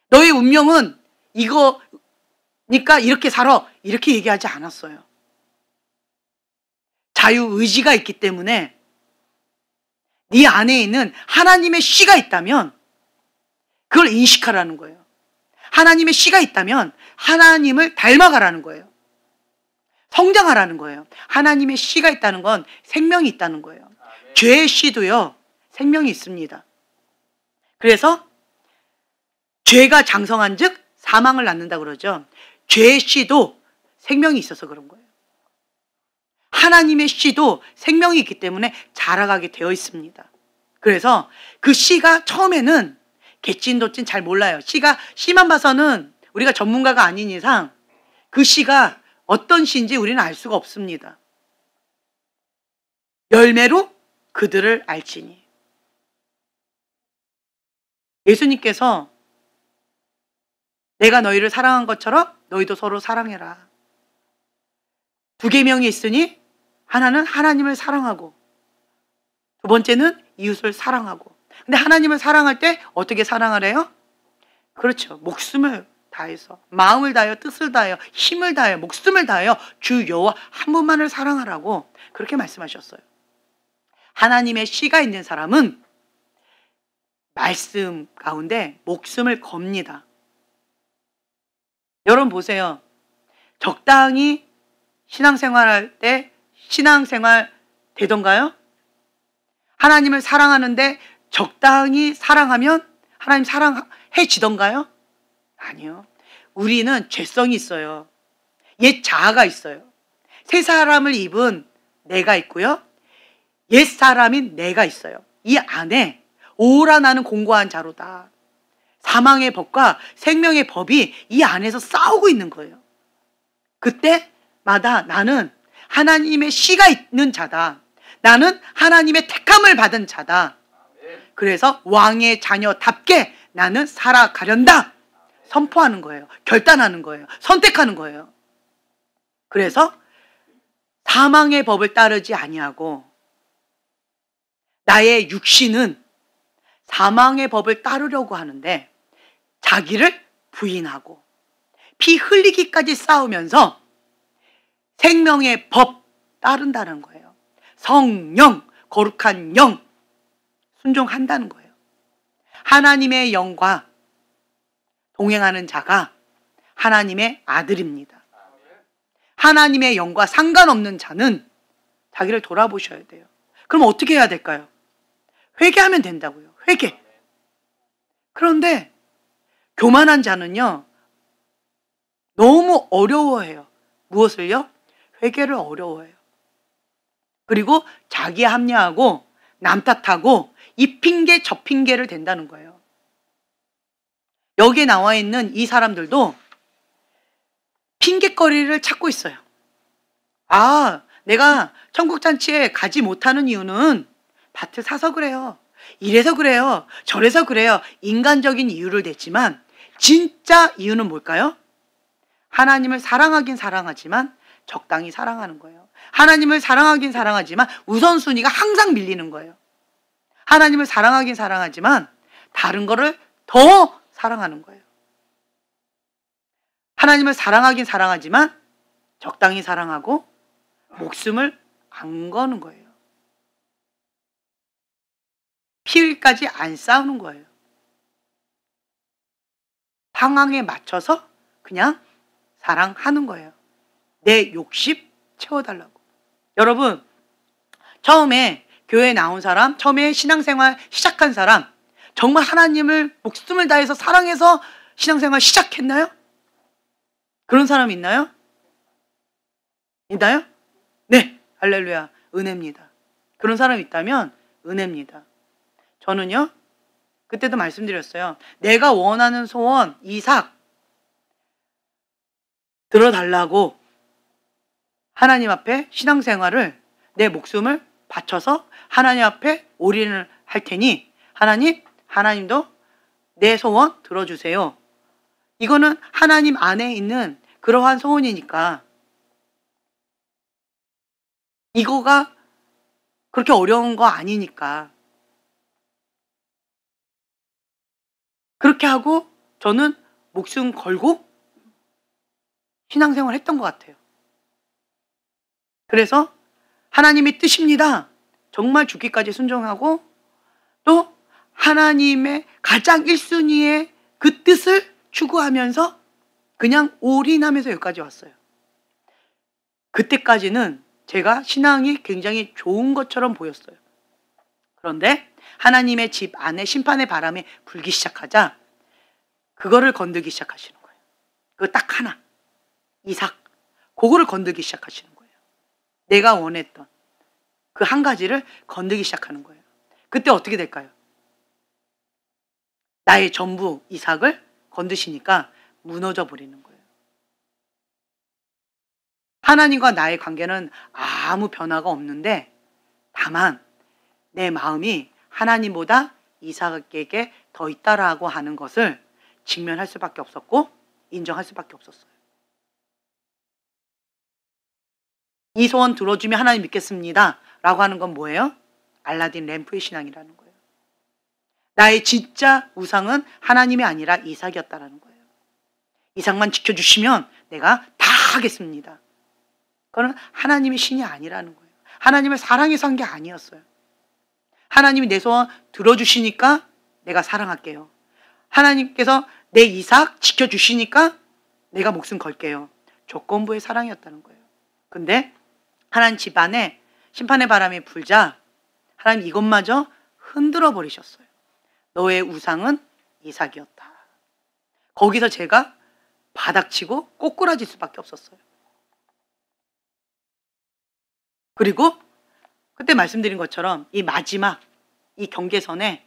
너의 운명은 이거니까 이렇게 살아. 이렇게 얘기하지 않았어요. 자유의지가 있기 때문에 네 안에 있는 하나님의 씨가 있다면 그걸 인식하라는 거예요. 하나님의 씨가 있다면 하나님을 닮아가라는 거예요. 성장하라는 거예요. 하나님의 씨가 있다는 건 생명이 있다는 거예요. 죄의 씨도요, 생명이 있습니다. 그래서 죄가 장성한 즉 사망을 낳는다 그러죠. 죄의 씨도 생명이 있어서 그런 거예요. 하나님의 씨도 생명이 있기 때문에 자라가게 되어 있습니다. 그래서 그 씨가 처음에는 개찐도찐 잘 몰라요. 씨만 봐서는 우리가 전문가가 아닌 이상 그 씨가 어떤 씨인지 우리는 알 수가 없습니다. 열매로 그들을 알지니. 예수님께서 내가 너희를 사랑한 것처럼 너희도 서로 사랑해라. 두 계명이 있으니 하나는 하나님을 사랑하고 두 번째는 이웃을 사랑하고. 근데 하나님을 사랑할 때 어떻게 사랑하래요? 그렇죠. 목숨을 다해서, 마음을 다하여, 뜻을 다하여, 힘을 다하여, 목숨을 다하여 주 여호와 한 분만을 사랑하라고 그렇게 말씀하셨어요. 하나님의 씨가 있는 사람은 말씀 가운데 목숨을 겁니다. 여러분 보세요. 적당히 신앙생활할 때 신앙생활 되던가요? 하나님을 사랑하는데 적당히 사랑하면 하나님 사랑해지던가요? 아니요. 우리는 죄성이 있어요. 옛 자아가 있어요. 새 사람을 입은 내가 있고요. 옛 사람인 내가 있어요. 이 안에 오라 나는 공고한 자로다. 사망의 법과 생명의 법이 이 안에서 싸우고 있는 거예요. 그때마다 나는 하나님의 씨가 있는 자다. 나는 하나님의 택함을 받은 자다. 그래서 왕의 자녀답게 나는 살아가련다. 선포하는 거예요. 결단하는 거예요. 선택하는 거예요. 그래서 사망의 법을 따르지 아니하고 나의 육신은 사망의 법을 따르려고 하는데 자기를 부인하고 피 흘리기까지 싸우면서 생명의 법 따른다는 거예요. 성령, 거룩한 영 순종한다는 거예요. 하나님의 영과 동행하는 자가 하나님의 아들입니다. 하나님의 영과 상관없는 자는 자기를 돌아보셔야 돼요. 그럼 어떻게 해야 될까요? 회개하면 된다고요. 회개. 그런데 교만한 자는요, 너무 어려워해요. 무엇을요? 회개를 어려워해요. 그리고 자기 합리화하고 남 탓하고 이 핑계 저 핑계를 댄다는 거예요. 여기에 나와 있는 이 사람들도 핑계거리를 찾고 있어요. 아, 내가 천국잔치에 가지 못하는 이유는 밭을 사서 그래요. 이래서 그래요. 저래서 그래요. 인간적인 이유를 댔지만 진짜 이유는 뭘까요? 하나님을 사랑하긴 사랑하지만 적당히 사랑하는 거예요. 하나님을 사랑하긴 사랑하지만 우선순위가 항상 밀리는 거예요. 하나님을 사랑하긴 사랑하지만 다른 거를 더 사랑하는 거예요. 하나님을 사랑하긴 사랑하지만 적당히 사랑하고 목숨을 안 거는 거예요. 피일까지 안 싸우는 거예요. 상황에 맞춰서 그냥 사랑하는 거예요. 내 욕심 채워달라고. 여러분, 처음에 교회에 나온 사람, 처음에 신앙생활 시작한 사람, 정말 하나님을 목숨을 다해서 사랑해서 신앙생활 시작했나요? 그런 사람 있나요? 있나요? 네, 할렐루야, 은혜입니다. 그런 사람 있다면 은혜입니다. 저는요, 그때도 말씀드렸어요. 내가 원하는 소원, 이삭 들어달라고 하나님 앞에 신앙생활을 내 목숨을 바쳐서 하나님 앞에 올인을 할 테니 하나님도 내 소원 들어주세요. 이거는 하나님 안에 있는 그러한 소원이니까 이거가 그렇게 어려운 거 아니니까 그렇게 하고 저는 목숨 걸고 신앙생활 했던 것 같아요. 그래서 하나님의 뜻입니다. 정말 죽기까지 순종하고 또 하나님의 가장 1순위의 그 뜻을 추구하면서 그냥 올인하면서 여기까지 왔어요. 그때까지는 제가 신앙이 굉장히 좋은 것처럼 보였어요. 그런데 하나님의 집 안에 심판의 바람이 불기 시작하자 그거를 건들기 시작하시는 거예요. 그거 딱 하나, 이삭, 그거를 건들기 시작하시는 거예요. 내가 원했던 그 한 가지를 건들기 시작하는 거예요. 그때 어떻게 될까요? 나의 전부 이삭을 건드시니까 무너져 버리는 거예요. 하나님과 나의 관계는 아무 변화가 없는데 다만 내 마음이 하나님보다 이삭에게 더 있다라고 하는 것을 직면할 수밖에 없었고 인정할 수밖에 없었어요. 이 소원 들어주면 하나님 믿겠습니다 라고 하는 건 뭐예요? 알라딘 램프의 신앙이라는 거예요. 나의 진짜 우상은 하나님이 아니라 이삭이었다라는 거예요. 이삭만 지켜주시면 내가 다 하겠습니다. 그건 하나님의 신이 아니라는 거예요. 하나님을 사랑해서 한 게 아니었어요. 하나님이 내 소원 들어주시니까 내가 사랑할게요. 하나님께서 내 이삭 지켜주시니까 내가 목숨 걸게요. 조건부의 사랑이었다는 거예요. 근데 하나님 집안에 심판의 바람이 불자 하나님 이것마저 흔들어 버리셨어요. 너의 우상은 이삭이었다. 거기서 제가 바닥치고 꼬꾸라질 수밖에 없었어요. 그리고 그때 말씀드린 것처럼 이 마지막 이 경계선에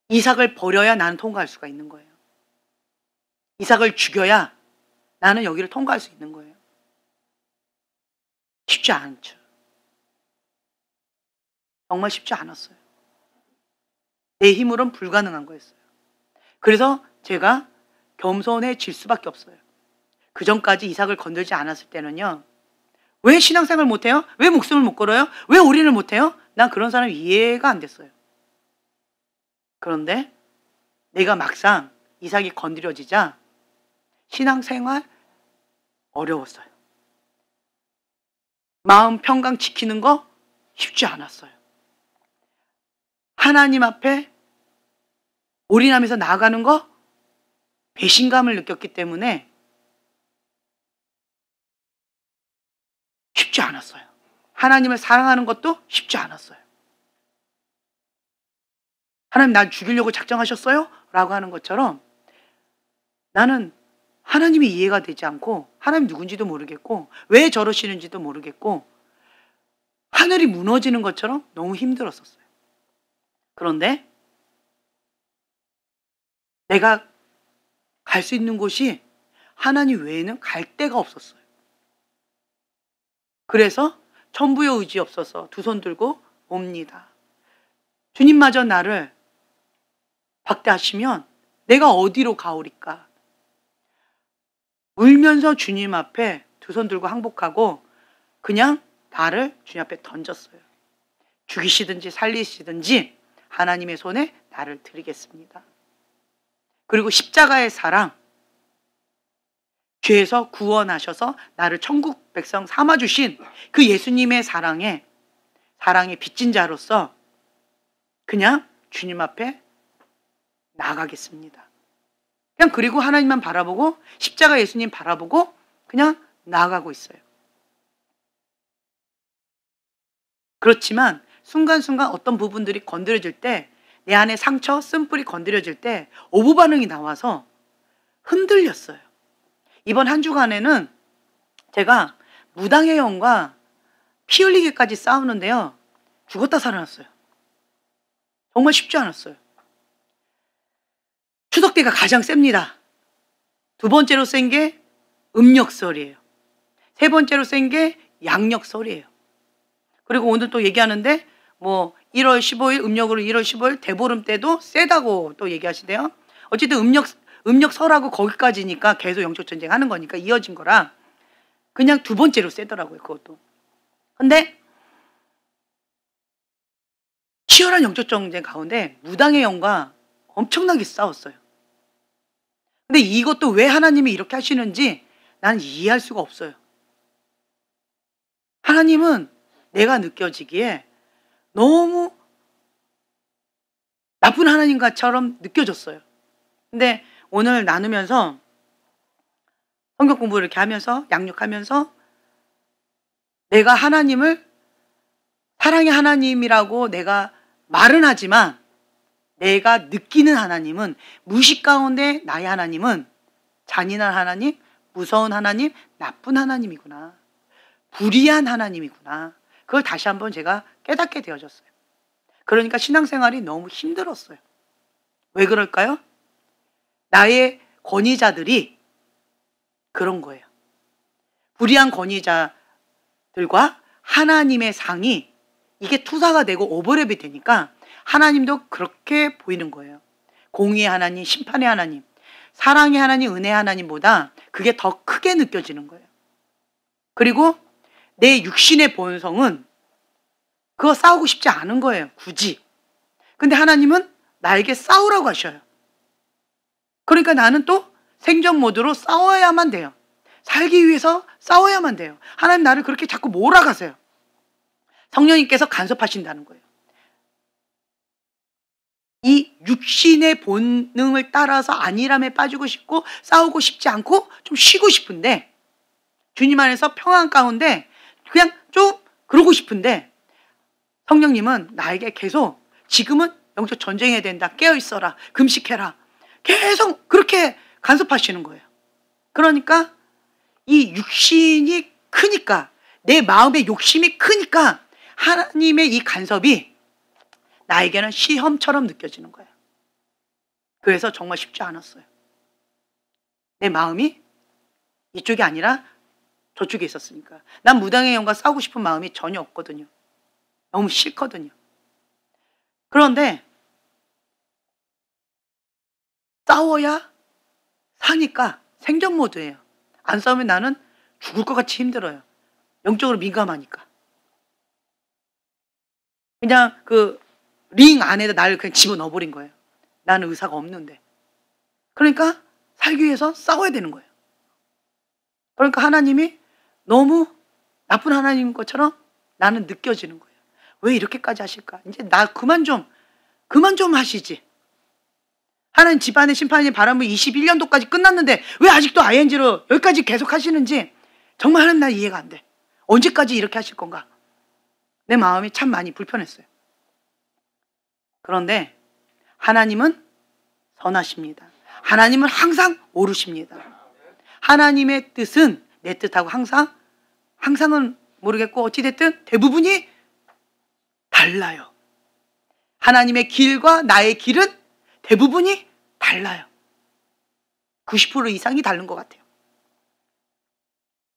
이삭을 버려야 나는 통과할 수가 있는 거예요. 이삭을 죽여야 나는 여기를 통과할 수 있는 거예요. 쉽지 않죠. 정말 쉽지 않았어요. 내 힘으로는 불가능한 거였어요. 그래서 제가 겸손해질 수밖에 없어요. 그 전까지 이삭을 건들지 않았을 때는요. 왜 신앙생활 못해요? 왜 목숨을 못 걸어요? 왜 올인을 못해요? 난 그런 사람이 이해가 안 됐어요. 그런데 내가 막상 이삭이 건드려지자 신앙생활 어려웠어요. 마음 평강 지키는 거 쉽지 않았어요. 하나님 앞에 올인하면서 나아가는 거 배신감을 느꼈기 때문에 쉽지 않았어요. 하나님을 사랑하는 것도 쉽지 않았어요. 하나님 날 죽이려고 작정하셨어요? 라고 하는 것처럼 나는 하나님이 이해가 되지 않고 하나님 누군지도 모르겠고 왜 저러시는지도 모르겠고 하늘이 무너지는 것처럼 너무 힘들었었어요. 그런데 내가 갈 수 있는 곳이 하나님 외에는 갈 데가 없었어요. 그래서 천부의 의지 없어서 두 손 들고 옵니다. 주님마저 나를 박대하시면 내가 어디로 가오리까? 울면서 주님 앞에 두 손 들고 항복하고 그냥 나를 주님 앞에 던졌어요. 죽이시든지 살리시든지 하나님의 손에 나를 드리겠습니다. 그리고 십자가의 사랑, 죄에서 구원하셔서 나를 천국 백성 삼아주신 그 예수님의 사랑의 빚진 자로서 그냥 주님 앞에 나아가겠습니다. 그냥 그리고 하나님만 바라보고 십자가 예수님 바라보고 그냥 나아가고 있어요. 그렇지만 순간순간 어떤 부분들이 건드려질 때 내 안에 상처, 쓴뿌리 건드려질 때 오부 반응이 나와서 흔들렸어요. 이번 한 주간에는 제가 무당의 영과 피 흘리기까지 싸우는데요. 죽었다 살아났어요. 정말 쉽지 않았어요. 추석 때가 가장 셉니다. 두 번째로 센 게 음력설이에요. 세 번째로 센 게 양력설이에요. 그리고 오늘 또 얘기하는데 1월 15일 음력으로 1월 15일 대보름 때도 세다고 또 얘기하시대요. 어쨌든 음력설하고 거기까지니까 계속 영적 전쟁 하는 거니까 이어진 거라 그냥 두 번째로 세더라고요. 그것도. 근데 치열한 영적 전쟁 가운데 무당의 영과 엄청나게 싸웠어요. 근데 이것도 왜 하나님이 이렇게 하시는지 나는 이해할 수가 없어요. 하나님은 내가 느껴지기에 너무 나쁜 하나님과처럼 느껴졌어요. 근데 오늘 나누면서 성경 공부를 이렇게 하면서 양육하면서 내가 하나님을 사랑의 하나님이라고 내가 말은 하지만 내가 느끼는 하나님은 무의식 가운데 나의 하나님은 잔인한 하나님, 무서운 하나님, 나쁜 하나님이구나. 불의한 하나님이구나. 그걸 다시 한번 제가 깨닫게 되어졌어요. 그러니까 신앙생활이 너무 힘들었어요. 왜 그럴까요? 나의 권위자들이 그런 거예요. 불의한 권위자들과 하나님의 상이 이게 투사가 되고 오버랩이 되니까 하나님도 그렇게 보이는 거예요. 공의의 하나님, 심판의 하나님, 사랑의 하나님, 은혜의 하나님보다 그게 더 크게 느껴지는 거예요. 그리고 내 육신의 본성은 그거 싸우고 싶지 않은 거예요. 굳이. 근데 하나님은 나에게 싸우라고 하셔요. 그러니까 나는 또 생존 모드로 싸워야만 돼요. 살기 위해서 싸워야만 돼요. 하나님 나를 그렇게 자꾸 몰아가세요. 성령님께서 간섭하신다는 거예요. 이 육신의 본능을 따라서 안일함에 빠지고 싶고 싸우고 싶지 않고 좀 쉬고 싶은데 주님 안에서 평안 가운데 그냥 좀 그러고 싶은데 성령님은 나에게 계속 지금은 영적 전쟁해야 된다. 깨어있어라. 금식해라. 계속 그렇게 간섭하시는 거예요. 그러니까 이 육신이 크니까 내 마음의 욕심이 크니까 하나님의 이 간섭이 나에게는 시험처럼 느껴지는 거예요. 그래서 정말 쉽지 않았어요. 내 마음이 이쪽이 아니라 저쪽에 있었으니까. 난 무당의 영과 싸우고 싶은 마음이 전혀 없거든요. 너무 싫거든요. 그런데 싸워야 사니까 생존 모드예요. 안 싸우면 나는 죽을 것 같이 힘들어요. 영적으로 민감하니까. 그냥 그 링 안에다 나를 그냥 집어넣어버린 거예요. 나는 의사가 없는데. 그러니까 살기 위해서 싸워야 되는 거예요. 그러니까 하나님이 너무 나쁜 하나님인 것처럼 나는 느껴지는 거예요. 왜 이렇게까지 하실까? 이제 나 그만 좀 하시지. 하나님 집안의 심판이 바람을 21년도까지 끝났는데 왜 아직도 ING로 여기까지 계속 하시는지 정말 하나님 나 이해가 안 돼. 언제까지 이렇게 하실 건가? 내 마음이 참 많이 불편했어요. 그런데 하나님은 선하십니다. 하나님은 항상 옳으십니다. 하나님의 뜻은 내 뜻하고 항상은 모르겠고 어찌됐든 대부분이 달라요. 하나님의 길과 나의 길은 대부분이 달라요. 90% 이상이 다른 것 같아요.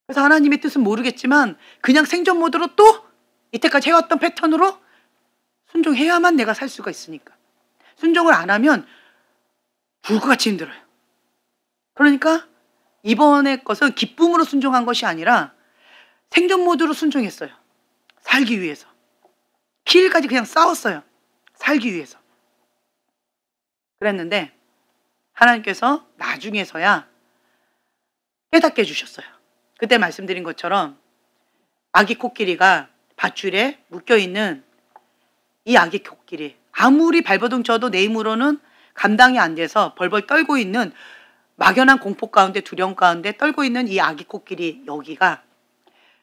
그래서 하나님의 뜻은 모르겠지만 그냥 생존 모드로 또 이때까지 해왔던 패턴으로 순종해야만 내가 살 수가 있으니까. 순종을 안 하면 죽을 것 같이 힘들어요. 그러니까 이번에 것은 기쁨으로 순종한 것이 아니라 생존 모드로 순종했어요. 살기 위해서. 피일까지 그냥 싸웠어요. 살기 위해서. 그랬는데 하나님께서 나중에서야 깨닫게 해주셨어요. 그때 말씀드린 것처럼 아기 코끼리가 밧줄에 묶여있는 이 아기 코끼리, 아무리 발버둥 쳐도 내 힘으로는 감당이 안 돼서 벌벌 떨고 있는 막연한 공포 가운데 두려움 가운데 떨고 있는 이 아기 코끼리, 여기가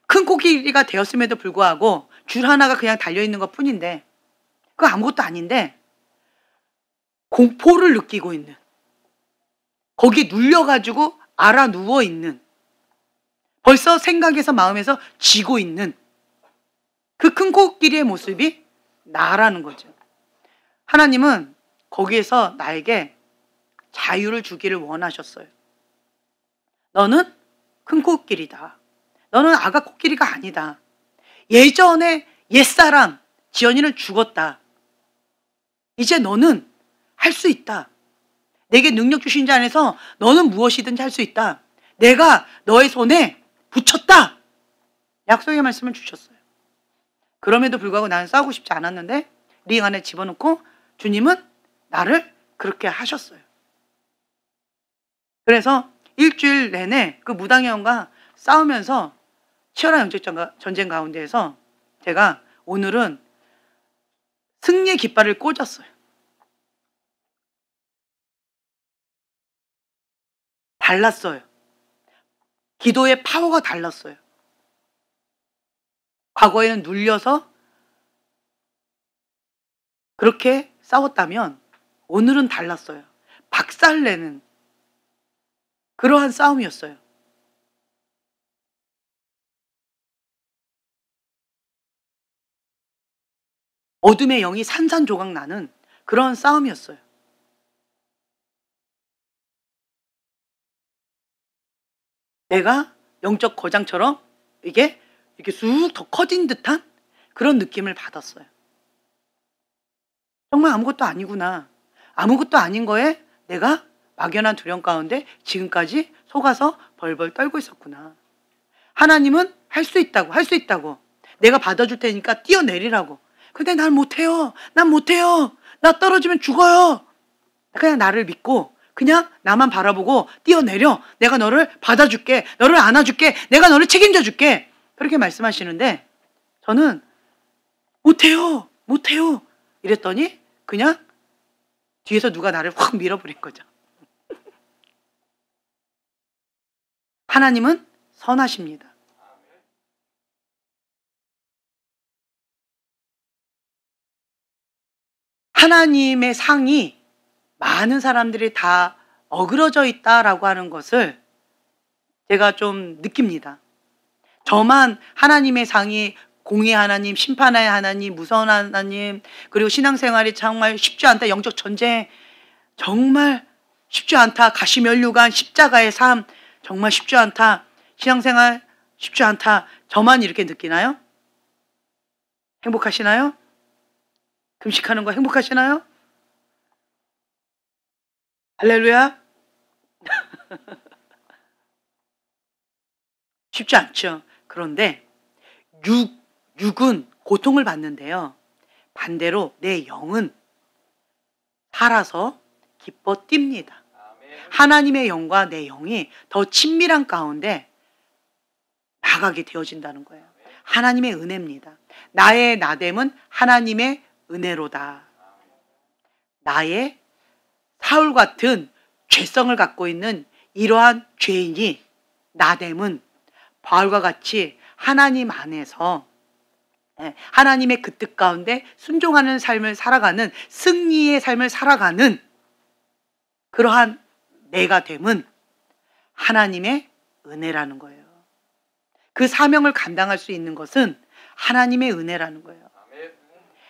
큰 코끼리가 되었음에도 불구하고 줄 하나가 그냥 달려있는 것 뿐인데 그거 아무것도 아닌데 공포를 느끼고 있는, 거기 눌려가지고 알아 누워있는, 벌써 생각에서 마음에서 지고 있는 그 큰 코끼리의 모습이 나라는 거죠. 하나님은 거기에서 나에게 자유를 주기를 원하셨어요. 너는 큰 코끼리다. 너는 아가 코끼리가 아니다. 예전에 옛사람 지연이는 죽었다. 이제 너는 할 수 있다. 내게 능력 주신 자 안에서 너는 무엇이든지 할 수 있다. 내가 너의 손에 붙였다. 약속의 말씀을 주셨어요. 그럼에도 불구하고 나는 싸우고 싶지 않았는데 링 안에 집어넣고 주님은 나를 그렇게 하셨어요. 그래서 일주일 내내 그 무당의 영과 싸우면서 치열한 영적 전쟁 가운데에서 제가 오늘은 승리의 깃발을 꽂았어요. 달랐어요. 기도의 파워가 달랐어요. 과거에는 눌려서 그렇게 싸웠다면 오늘은 달랐어요. 박살내는 그러한 싸움이었어요. 어둠의 영이 산산조각 나는 그런 싸움이었어요. 내가 영적 거장처럼 이게 이렇게 쑥 더 커진 듯한 그런 느낌을 받았어요. 정말 아무것도 아니구나. 아무것도 아닌 거에 내가 막연한 두려움 가운데 지금까지 속아서 벌벌 떨고 있었구나. 하나님은 할 수 있다고, 할 수 있다고. 내가 받아줄 테니까 뛰어내리라고. 근데 난 못해요. 난 못해요. 나 떨어지면 죽어요. 그냥 나를 믿고 그냥 나만 바라보고 뛰어내려. 내가 너를 받아줄게. 너를 안아줄게. 내가 너를 책임져 줄게. 그렇게 말씀하시는데 저는 못해요. 못해요. 이랬더니 그냥 뒤에서 누가 나를 확 밀어버린 거죠. 하나님은 선하십니다. 하나님의 상이 많은 사람들이 다 어그러져 있다라고 하는 것을 제가 좀 느낍니다. 저만 하나님의 상이 공의 하나님, 심판의 하나님, 무서운 하나님, 그리고 신앙생활이 정말 쉽지 않다. 영적 전쟁 정말 쉽지 않다. 가시면류관 십자가의 삶 정말 쉽지 않다. 신앙생활 쉽지 않다. 저만 이렇게 느끼나요? 행복하시나요? 금식하는 거 행복하시나요? 할렐루야. 쉽지 않죠. 그런데 육은 고통을 받는데요. 반대로 내 영은 살아서 기뻐 뜁니다. 하나님의 영과 내 영이 더 친밀한 가운데 나가게 되어진다는 거예요. 하나님의 은혜입니다. 나의 나됨은 하나님의 은혜로다. 나의 사울 같은 죄성을 갖고 있는 이러한 죄인이 나됨은 바울과 같이 하나님 안에서 하나님의 그 뜻 가운데 순종하는 삶을 살아가는, 승리의 삶을 살아가는 그러한 내가 됨은 하나님의 은혜라는 거예요. 그 사명을 감당할 수 있는 것은 하나님의 은혜라는 거예요.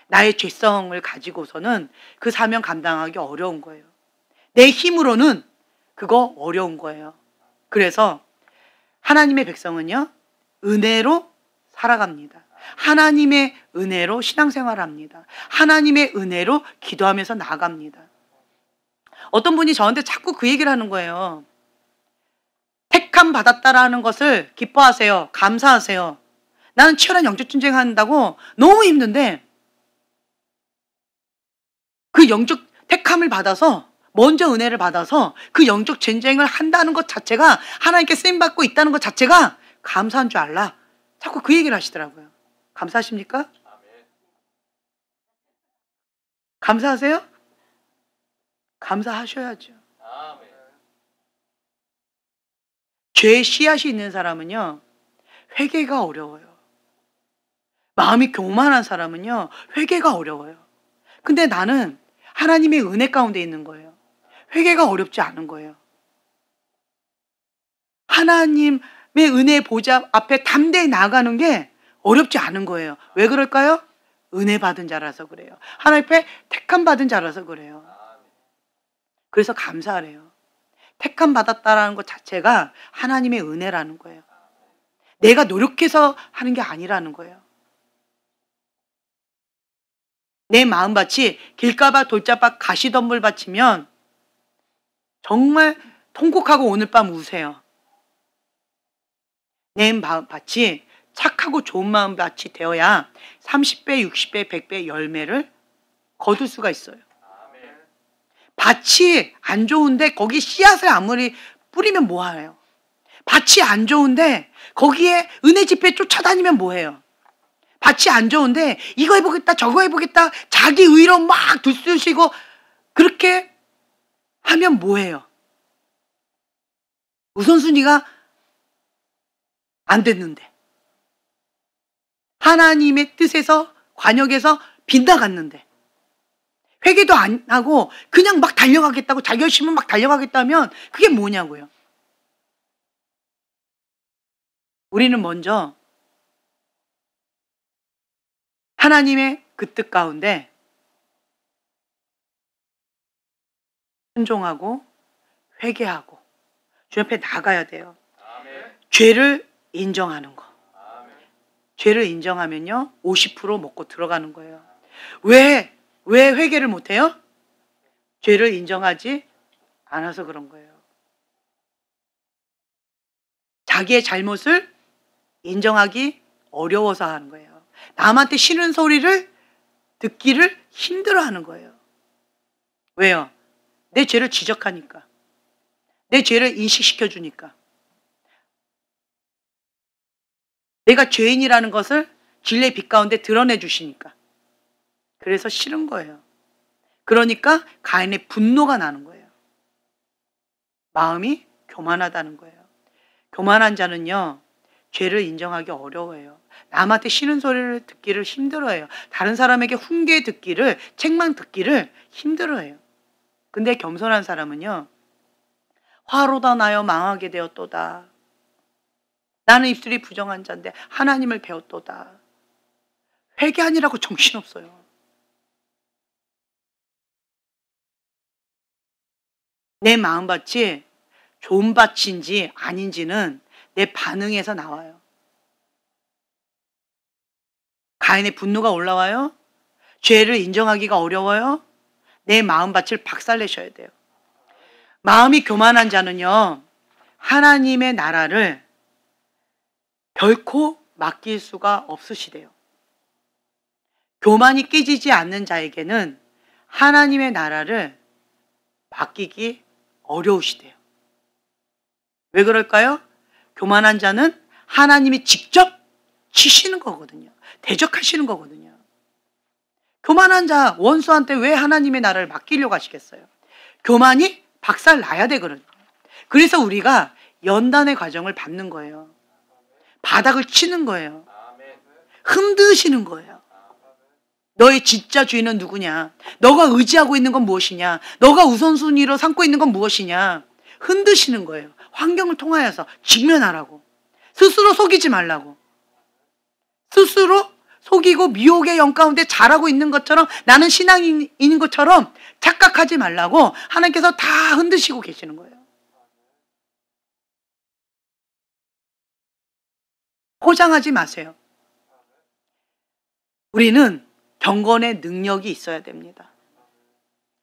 나의 죄성을 가지고서는 그 사명 감당하기 어려운 거예요. 내 힘으로는 그거 어려운 거예요. 그래서 하나님의 백성은요, 은혜로 살아갑니다. 하나님의 은혜로 신앙생활합니다. 하나님의 은혜로 기도하면서 나아갑니다. 어떤 분이 저한테 자꾸 그 얘기를 하는 거예요. 택함 받았다라는 것을 기뻐하세요. 감사하세요. 나는 치열한 영적 전쟁한다고 너무 힘든데 그 영적 택함을 받아서, 먼저 은혜를 받아서 그 영적 전쟁을 한다는 것 자체가, 하나님께 쓰임받고 있다는 것 자체가 감사한 줄 알라. 자꾸 그 얘기를 하시더라고요. 감사하십니까? 감사하세요? 감사하셔야죠. 죄의 씨앗이 있는 사람은요, 회개가 어려워요. 마음이 교만한 사람은요, 회개가 어려워요. 근데 나는 하나님의 은혜 가운데 있는 거예요. 회개가 어렵지 않은 거예요. 하나님의 은혜 보좌 앞에 담대히 나아가는 게 어렵지 않은 거예요. 왜 그럴까요? 은혜 받은 자라서 그래요. 하나님 앞에 택함 받은 자라서 그래요. 그래서 감사하래요. 택함 받았다라는 것 자체가 하나님의 은혜라는 거예요. 내가 노력해서 하는 게 아니라는 거예요. 내 마음밭이 길가밭, 돌짝밭, 가시덤불 밭이면 정말 통곡하고 오늘 밤 우세요. 내 마음밭이 착하고 좋은 마음밭이 되어야 30배, 60배, 100배 열매를 거둘 수가 있어요. 밭이 안 좋은데 거기 씨앗을 아무리 뿌리면 뭐해요? 밭이 안 좋은데 거기에 은혜 집회 쫓아다니면 뭐해요? 밭이 안 좋은데 이거 해보겠다 저거 해보겠다 자기 의로 막 들쑤시고 그렇게 하면 뭐해요? 우선순위가 안 됐는데, 하나님의 뜻에서, 관역에서 빗나갔는데, 회개도 안 하고 그냥 막 달려가겠다고, 자기 열심히 막 달려가겠다면 그게 뭐냐고요. 우리는 먼저 하나님의 그 뜻 가운데 순종하고 회개하고 주 옆에 나가야 돼요. 죄를 인정하는 거. 죄를 인정하면요 50% 먹고 들어가는 거예요. 왜 회개를 못해요? 죄를 인정하지 않아서 그런 거예요. 자기의 잘못을 인정하기 어려워서 하는 거예요. 남한테 싫은 소리를 듣기를 힘들어하는 거예요. 왜요? 내 죄를 지적하니까, 내 죄를 인식시켜주니까, 내가 죄인이라는 것을 진리의 빛 가운데 드러내 주시니까. 그래서 싫은 거예요. 그러니까 가인의 분노가 나는 거예요. 마음이 교만하다는 거예요. 교만한 자는요 죄를 인정하기 어려워해요. 남한테 싫은 소리를 듣기를 힘들어해요. 다른 사람에게 훈계 듣기를, 책망 듣기를 힘들어해요. 근데 겸손한 사람은요 화로다 나여 망하게 되었도다. 나는 입술이 부정한 자인데 하나님을 배웠도다. 회개하니라고 정신없어요. 내 마음밭이 좋은 밭인지 아닌지는 내 반응에서 나와요. 가인의 분노가 올라와요. 죄를 인정하기가 어려워요. 내 마음밭을 박살내셔야 돼요. 마음이 교만한 자는요 하나님의 나라를 결코 맡길 수가 없으시대요. 교만이 깨지지 않는 자에게는 하나님의 나라를 맡기기 어려우시대요. 왜 그럴까요? 교만한 자는 하나님이 직접 치시는 거거든요. 대적하시는 거거든요. 교만한 자, 원수한테 왜 하나님의 나라를 맡기려고 하시겠어요? 교만이 박살 나야 되거든요. 그래서 우리가 연단의 과정을 밟는 거예요. 바닥을 치는 거예요. 흔드시는 거예요. 너의 진짜 주인은 누구냐? 너가 의지하고 있는 건 무엇이냐? 너가 우선순위로 삼고 있는 건 무엇이냐? 흔드시는 거예요. 환경을 통하여서 직면하라고. 스스로 속이지 말라고. 스스로 속이고 미혹의 영 가운데 자라고 있는 것처럼, 나는 신앙인인 것처럼 착각하지 말라고 하나님께서 다 흔드시고 계시는 거예요. 포장하지 마세요. 우리는 경건의 능력이 있어야 됩니다.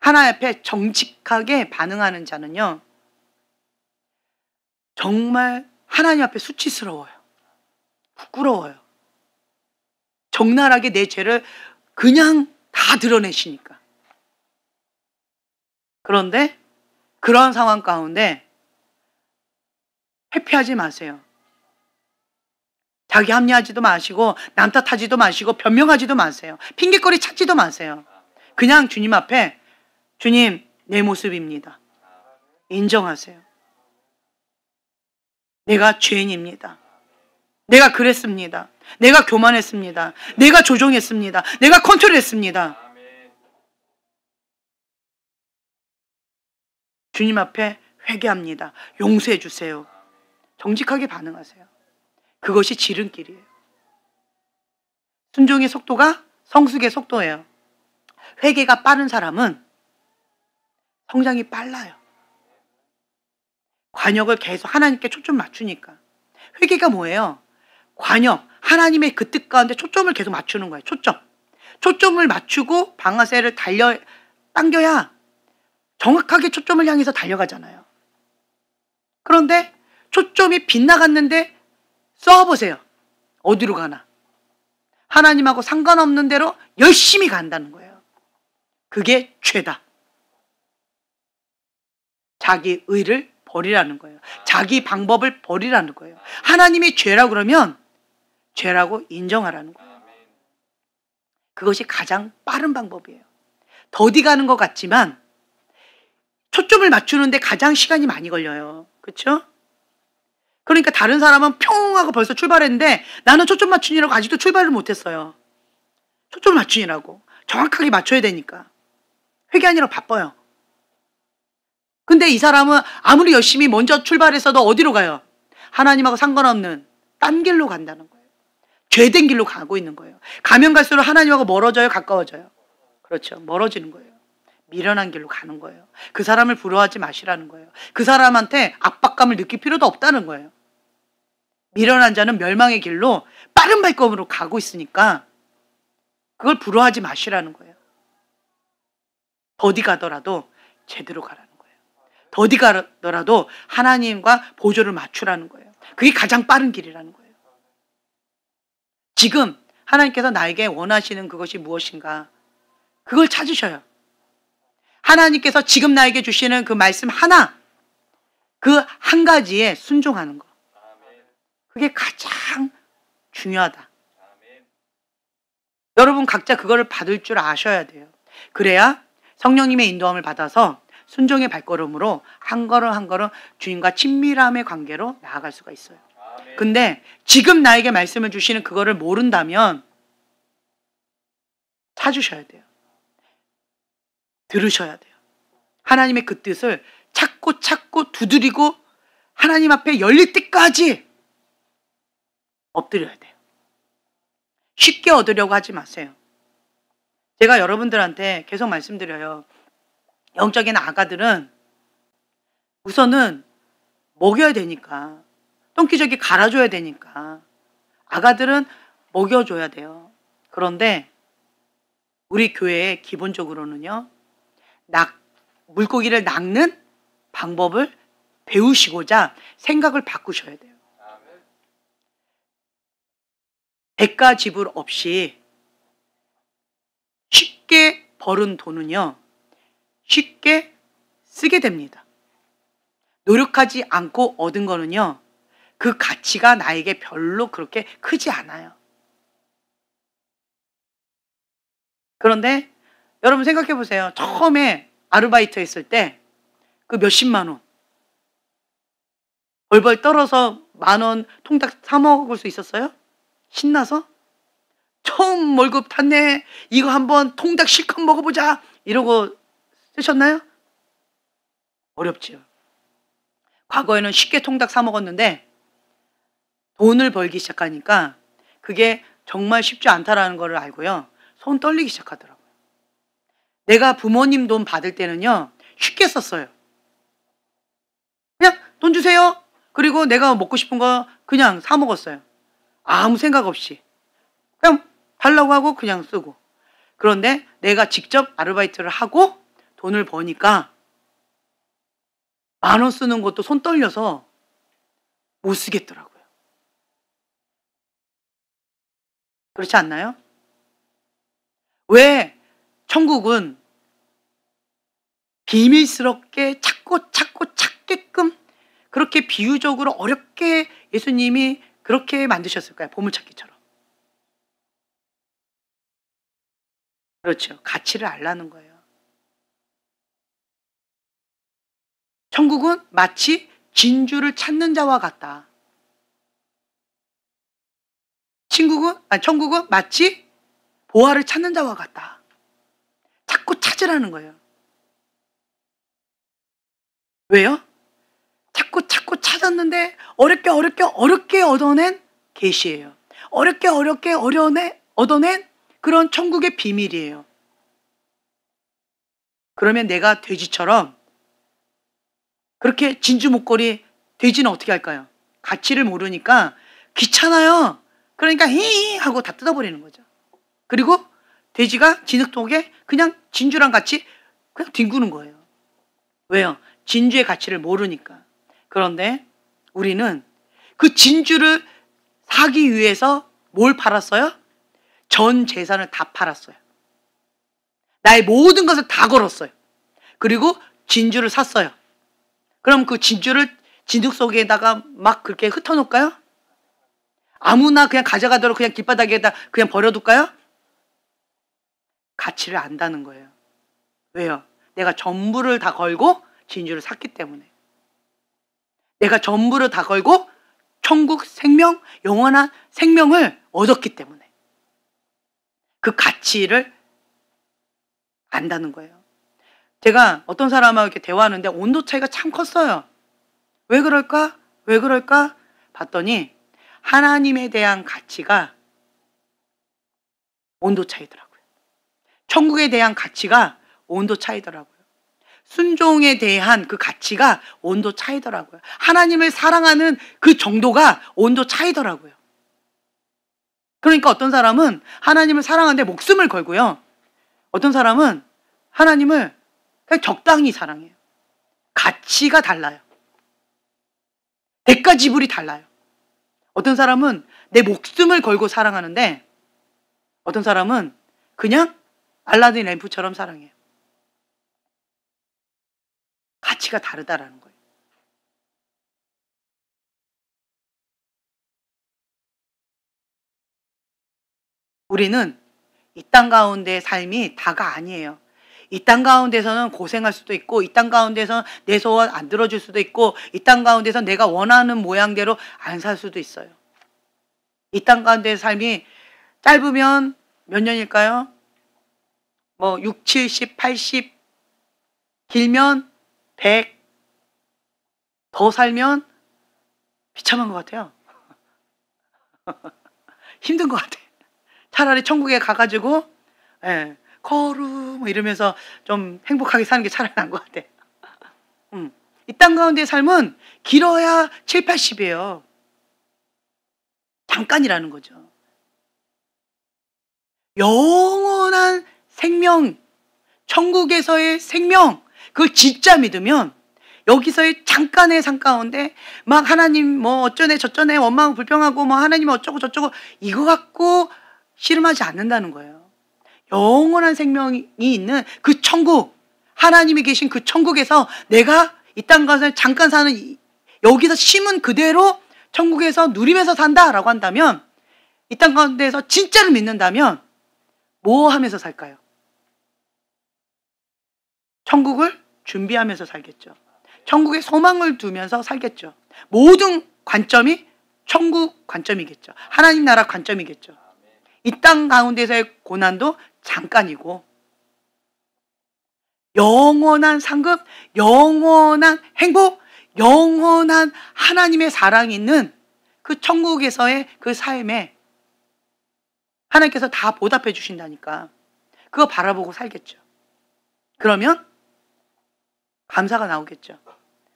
하나님 앞에 정직하게 반응하는 자는요, 정말 하나님 앞에 수치스러워요. 부끄러워요. 적나라하게 내 죄를 그냥 다 드러내시니까. 그런데 그런 상황 가운데 회피하지 마세요. 자기 합리하지도 마시고 남 탓하지도 마시고 변명하지도 마세요. 핑계거리 찾지도 마세요. 그냥 주님 앞에, 주님, 내 모습입니다. 인정하세요. 내가 죄인입니다. 내가 그랬습니다. 내가 교만했습니다. 내가 조종했습니다. 내가 컨트롤했습니다. 주님 앞에 회개합니다. 용서해 주세요. 정직하게 반응하세요. 그것이 지름길이에요. 순종의 속도가 성숙의 속도예요. 회개가 빠른 사람은 성장이 빨라요. 관역을 계속 하나님께 초점 맞추니까. 회개가 뭐예요? 관역, 하나님의 그 뜻 가운데 초점을 계속 맞추는 거예요. 초점을 맞추고 방아쇠를 당겨야 정확하게 초점을 향해서 달려가잖아요. 그런데 초점이 빗나갔는데 써보세요. 어디로 가나? 하나님하고 상관없는 대로 열심히 간다는 거예요. 그게 죄다. 자기 의를 버리라는 거예요. 자기 방법을 버리라는 거예요. 하나님이 죄라고 그러면 죄라고 인정하라는 거예요. 그것이 가장 빠른 방법이에요. 더디 가는 것 같지만 초점을 맞추는데 가장 시간이 많이 걸려요. 그렇죠? 그러니까 다른 사람은 평 하고 벌써 출발했는데 나는 초점 맞추느라고 아직도 출발을 못했어요. 초점 맞추느라고. 정확하게 맞춰야 되니까. 회개하느라 바빠요. 근데 이 사람은 아무리 열심히 먼저 출발했어도 어디로 가요? 하나님하고 상관없는 딴 길로 간다는 거예요. 죄된 길로 가고 있는 거예요. 가면 갈수록 하나님하고 멀어져요? 가까워져요? 그렇죠. 멀어지는 거예요. 미련한 길로 가는 거예요. 그 사람을 부러워하지 마시라는 거예요. 그 사람한테 압박감을 느낄 필요도 없다는 거예요. 미련한 자는 멸망의 길로 빠른 발걸음으로 가고 있으니까 그걸 부러워하지 마시라는 거예요. 더디 가더라도 제대로 가라는 거예요. 더디 가더라도 하나님과 보조를 맞추라는 거예요. 그게 가장 빠른 길이라는 거예요. 지금 하나님께서 나에게 원하시는 그것이 무엇인가? 그걸 찾으셔요. 하나님께서 지금 나에게 주시는 그 말씀 하나, 그 한 가지에 순종하는 거. 그게 가장 중요하다. 여러분 각자 그거를 받을 줄 아셔야 돼요. 그래야 성령님의 인도함을 받아서 순종의 발걸음으로 한 걸음 한 걸음 주님과 친밀함의 관계로 나아갈 수가 있어요. 근데 지금 나에게 말씀을 주시는 그거를 모른다면 찾으셔야 돼요. 들으셔야 돼요. 하나님의 그 뜻을 찾고 두드리고 하나님 앞에 열릴 때까지 엎드려야 돼요. 쉽게 얻으려고 하지 마세요. 제가 여러분들한테 계속 말씀드려요. 영적인 아가들은 우선은 먹여야 되니까, 똥기저귀 갈아줘야 되니까 아가들은 먹여줘야 돼요. 그런데 우리 교회에 기본적으로는요, 물고기를 낚는 방법을 배우시고자 생각을 바꾸셔야 돼요. 대가 지불 없이 쉽게 벌은 돈은요, 쉽게 쓰게 됩니다. 노력하지 않고 얻은 거는요, 그 가치가 나에게 별로 그렇게 크지 않아요. 그런데 여러분 생각해 보세요. 처음에 아르바이트 했을 때 그 몇십만 원 벌벌 떨어서 10,000원 통닭 사 먹을 수 있었어요? 신나서? 처음 월급 탔네. 이거 한번 통닭 실컷 먹어보자. 이러고 쓰셨나요? 어렵지요. 과거에는 쉽게 통닭 사 먹었는데 돈을 벌기 시작하니까 그게 정말 쉽지 않다라는 걸 알고요. 손 떨리기 시작하더라고요. 내가 부모님 돈 받을 때는요, 쉽게 썼어요. 그냥 돈 주세요. 그리고 내가 먹고 싶은 거 그냥 사 먹었어요. 아무 생각 없이. 그냥 달라고 하고 그냥 쓰고. 그런데 내가 직접 아르바이트를 하고 돈을 버니까 10,000원 쓰는 것도 손 떨려서 못 쓰겠더라고요. 그렇지 않나요? 왜 천국은 비밀스럽게 찾고 찾게끔 그렇게 비유적으로 어렵게 예수님이 그렇게 만드셨을까요? 보물찾기처럼. 그렇죠. 가치를 알라는 거예요. 천국은 마치 진주를 찾는 자와 같다. 천국은 마치 보화를 찾는 자와 같다. 자꾸 찾으라는 거예요. 왜요? 자꾸 찾았는데 어렵게 얻어낸 계시예요. 어렵게 얻어낸 그런 천국의 비밀이에요. 그러면 내가 돼지처럼 그렇게 진주 목걸이, 돼지는 어떻게 할까요? 가치를 모르니까 귀찮아요. 그러니까 히 하고 다 뜯어버리는 거죠. 그리고 돼지가 진흙통에 그냥 진주랑 같이 그냥 뒹구는 거예요. 왜요? 진주의 가치를 모르니까. 그런데 우리는 그 진주를 사기 위해서 뭘 팔았어요? 전 재산을 다 팔았어요. 나의 모든 것을 다 걸었어요. 그리고 진주를 샀어요. 그럼 그 진주를 진흙 속에다가 막 그렇게 흩어놓을까요? 아무나 그냥 가져가도록 그냥 길바닥에다 그냥 버려둘까요? 가치를 안다는 거예요. 왜요? 내가 전부를 다 걸고 진주를 샀기 때문에. 내가 전부를 다 걸고 천국 생명, 영원한 생명을 얻었기 때문에. 그 가치를 안다는 거예요. 제가 어떤 사람하고 이렇게 대화하는데 온도 차이가 참 컸어요. 왜 그럴까? 봤더니 하나님에 대한 가치가 온도 차이더라고요. 천국에 대한 가치가 온도 차이더라고요. 순종에 대한 그 가치가 온도 차이더라고요. 하나님을 사랑하는 그 정도가 온도 차이더라고요. 그러니까 어떤 사람은 하나님을 사랑하는데 목숨을 걸고요. 어떤 사람은 하나님을 그냥 적당히 사랑해요. 가치가 달라요. 대가 지불이 달라요. 어떤 사람은 내 목숨을 걸고 사랑하는데 어떤 사람은 그냥 알라딘 램프처럼 사랑해요. 가치가 다르다라는 거예요. 우리는 이 땅 가운데의 삶이 다가 아니에요. 이 땅 가운데서는 고생할 수도 있고, 이 땅 가운데서는 내 소원 안 들어줄 수도 있고, 이 땅 가운데서 내가 원하는 모양대로 안 살 수도 있어요. 이 땅 가운데의 삶이 짧으면 몇 년일까요? 6, 70, 80, 길면 100, 더 살면 비참한 것 같아요. 힘든 것 같아. 차라리 천국에 가가지고 거루 이러면서 좀 행복하게 사는 게 차라리 나은 것 같아. 이 땅 가운데의 삶은 길어야 7, 80이에요. 잠깐이라는 거죠. 영원한 생명, 천국에서의 생명, 그걸 진짜 믿으면 여기서의 잠깐의 삶 가운데 막 하나님 뭐 어쩌네 저쩌네 원망 불평하고 뭐 하나님 어쩌고 저쩌고 이거 갖고 씨름하지 않는다는 거예요. 영원한 생명이 있는 그 천국, 하나님이 계신 그 천국에서 내가 이 땅 가서 잠깐 사는 여기서 심은 그대로 천국에서 누리면서 산다라고 한다면, 이 땅 가운데에서 진짜를 믿는다면 뭐 하면서 살까요? 천국을 준비하면서 살겠죠. 천국에 소망을 두면서 살겠죠. 모든 관점이 천국 관점이겠죠. 하나님 나라 관점이겠죠. 이 땅 가운데서의 고난도 잠깐이고 영원한 상급, 영원한 행복, 영원한 하나님의 사랑이 있는 그 천국에서의 그 삶에 하나님께서 다 보답해 주신다니까 그거 바라보고 살겠죠. 그러면 감사가 나오겠죠.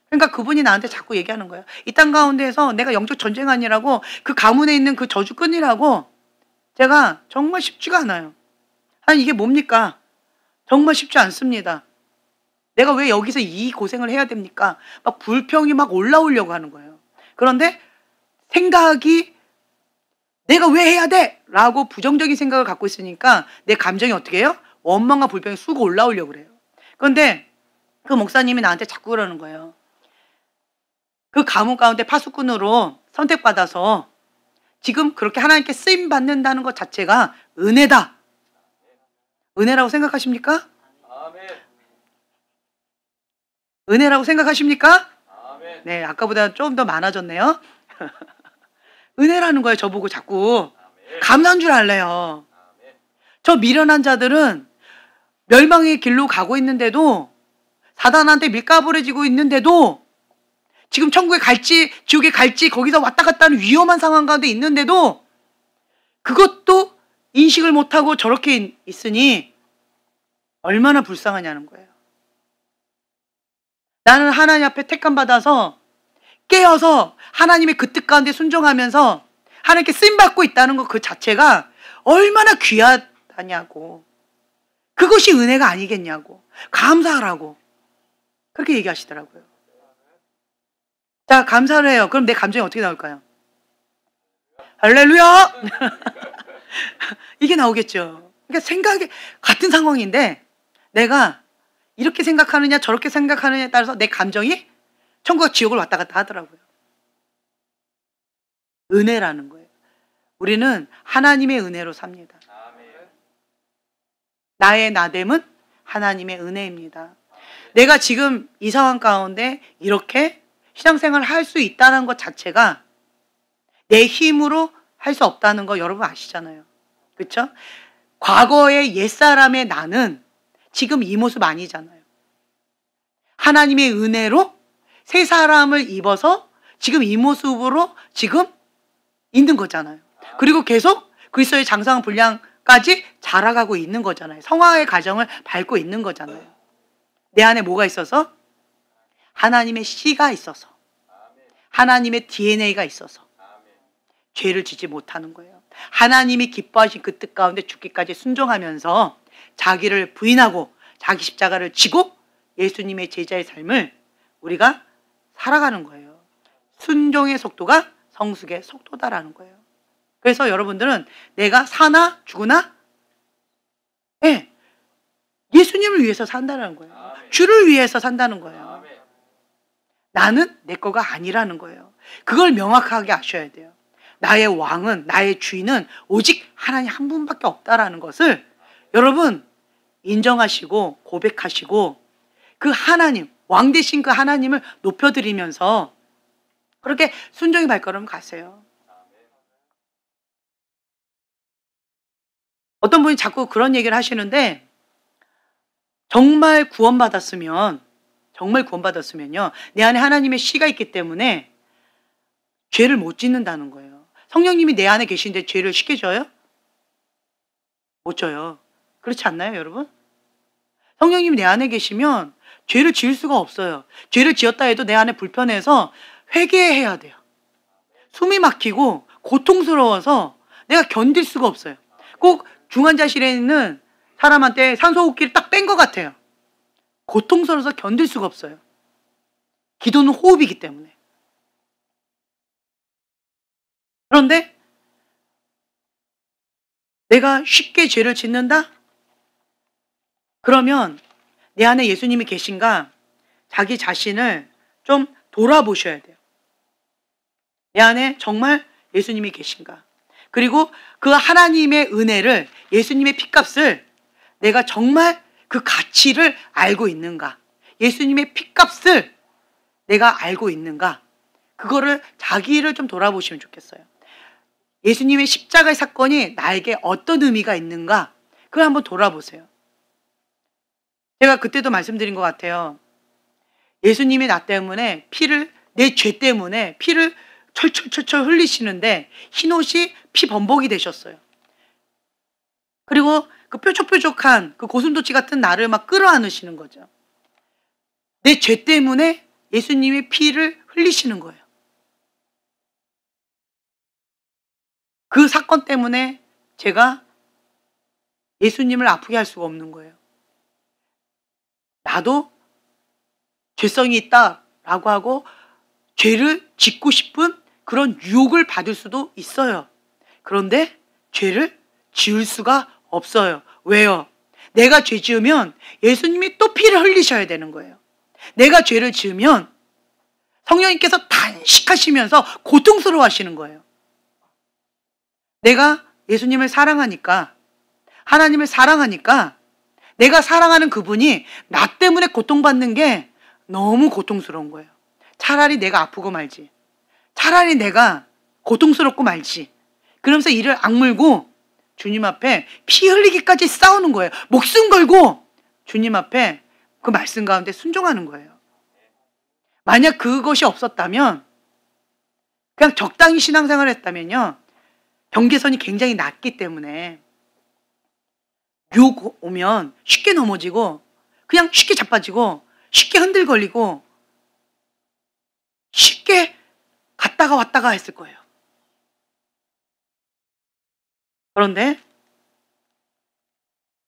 그러니까 그분이 나한테 자꾸 얘기하는 거예요. 이 땅 가운데에서 내가 영적 전쟁 아니라고, 그 가문에 있는 그 저주 끊이라고. 제가 정말 쉽지가 않아요. 아니 이게 뭡니까? 정말 쉽지 않습니다. 내가 왜 여기서 이 고생을 해야 됩니까? 막 불평이 막 올라오려고 하는 거예요. 그런데 생각이 내가 왜 해야 돼? 라고 부정적인 생각을 갖고 있으니까 내 감정이 어떻게 해요? 원망과 불평이 쑥 올라오려고 그래요. 그런데 그 목사님이 나한테 자꾸 그러는 거예요. 그 가문 가운데 파수꾼으로 선택받아서 지금 그렇게 하나님께 쓰임 받는다는 것 자체가 은혜다. 은혜라고 생각하십니까?
아멘.
은혜라고 생각하십니까?
아멘.
네, 아까보다 좀 더 많아졌네요. 은혜라는 거예요. 저보고 자꾸. 감사한 줄 알래요. 저 미련한 자들은 멸망의 길로 가고 있는데도, 사단한테 밀가부러지고 있는데도, 지금 천국에 갈지 지옥에 갈지 거기서 왔다 갔다 하는 위험한 상황 가운데 있는데도 그것도 인식을 못하고 저렇게 있으니 얼마나 불쌍하냐는 거예요. 나는 하나님 앞에 택함받아서 깨어서 하나님의 그 뜻 가운데 순종하면서 하나님께 쓰임받고 있다는 것 그 자체가 얼마나 귀하다냐고. 그것이 은혜가 아니겠냐고. 감사하라고. 그렇게 얘기하시더라고요. 자, 감사를 해요. 그럼 내 감정이 어떻게 나올까요? 할렐루야! 이게 나오겠죠. 그러니까 생각이 같은 상황인데 내가 이렇게 생각하느냐 저렇게 생각하느냐에 따라서 내 감정이 천국과 지옥을 왔다 갔다 하더라고요. 은혜라는 거예요. 우리는 하나님의 은혜로 삽니다. 나의 나됨은 하나님의 은혜입니다. 내가 지금 이 상황 가운데 이렇게 신앙생활을 할 수 있다는 것 자체가 내 힘으로 할 수 없다는 거 여러분 아시잖아요. 그렇죠? 과거의 옛사람의 나는 지금 이 모습 아니잖아요. 하나님의 은혜로 새 사람을 입어서 지금 이 모습으로 지금 있는 거잖아요. 그리고 계속 그리스도의 장성한 분량까지 자라가고 있는 거잖아요. 성화의 과정을 밟고 있는 거잖아요. 내 안에 뭐가 있어서? 하나님의 씨가 있어서, 하나님의 DNA가 있어서 죄를 지지 못하는 거예요. 하나님이 기뻐하신 그 뜻 가운데 죽기까지 순종하면서 자기를 부인하고 자기 십자가를 지고 예수님의 제자의 삶을 우리가 살아가는 거예요. 순종의 속도가 성숙의 속도다라는 거예요. 그래서 여러분들은 내가 사나 죽으나 예수님을 위해서 산다는 거예요. 주를 위해서 산다는 거예요. 나는 내 거가 아니라는 거예요. 그걸 명확하게 아셔야 돼요. 나의 왕은, 나의 주인은 오직 하나님 한 분밖에 없다라는 것을 여러분 인정하시고 고백하시고 그 하나님, 왕 되신 그 하나님을 높여드리면서 그렇게 순종의 발걸음 가세요. 어떤 분이 자꾸 그런 얘기를 하시는데 정말 구원받았으면요, 내 안에 하나님의 씨가 있기 때문에 죄를 못 짓는다는 거예요. 성령님이 내 안에 계신데 죄를 쉽게 져요? 못 져요. 그렇지 않나요, 여러분? 성령님이 내 안에 계시면 죄를 지을 수가 없어요. 죄를 지었다 해도 내 안에 불편해서 회개해야 돼요. 숨이 막히고 고통스러워서 내가 견딜 수가 없어요. 꼭 중환자실에 있는 사람한테 산소호흡기를 딱 뺀 것 같아요. 고통스러워서 견딜 수가 없어요. 기도는 호흡이기 때문에. 그런데 내가 쉽게 죄를 짓는다? 그러면 내 안에 예수님이 계신가? 자기 자신을 좀 돌아보셔야 돼요. 내 안에 정말 예수님이 계신가? 그리고 그 하나님의 은혜를, 예수님의 핏값을 내가 정말 그 가치를 알고 있는가? 예수님의 핏값을 내가 알고 있는가? 그거를 자기를 좀 돌아보시면 좋겠어요. 예수님의 십자가의 사건이 나에게 어떤 의미가 있는가? 그걸 한번 돌아보세요. 제가 그때도 말씀드린 것 같아요. 예수님이 나 때문에 내 죄 때문에 피를 철철철철 흘리시는데 흰옷이 피 범벅이 되셨어요. 그리고 그 뾰족뾰족한 그 고슴도치 같은 나를 막 끌어안으시는 거죠. 내 죄 때문에 예수님이 피를 흘리시는 거예요. 그 사건 때문에 제가 예수님을 아프게 할 수가 없는 거예요. 나도 죄성이 있다라고 하고 죄를 짓고 싶은 그런 유혹을 받을 수도 있어요. 그런데 죄를 지을 수가 없어요. 왜요? 내가 죄 지으면 예수님이 또 피를 흘리셔야 되는 거예요. 내가 죄를 지으면 성령님께서 단식하시면서 고통스러워 하시는 거예요. 내가 예수님을 사랑하니까, 하나님을 사랑하니까 내가 사랑하는 그분이 나 때문에 고통받는 게 너무 고통스러운 거예요. 차라리 내가 아프고 말지. 차라리 내가 고통스럽고 말지. 그러면서 이를 악물고 주님 앞에 피 흘리기까지 싸우는 거예요. 목숨 걸고 주님 앞에 그 말씀 가운데 순종하는 거예요. 만약 그것이 없었다면, 그냥 적당히 신앙생활을 했다면요, 경계선이 굉장히 낮기 때문에 유혹 오면 쉽게 넘어지고 그냥 쉽게 자빠지고 쉽게 흔들걸리고 쉽게 갔다가 왔다가 했을 거예요. 그런데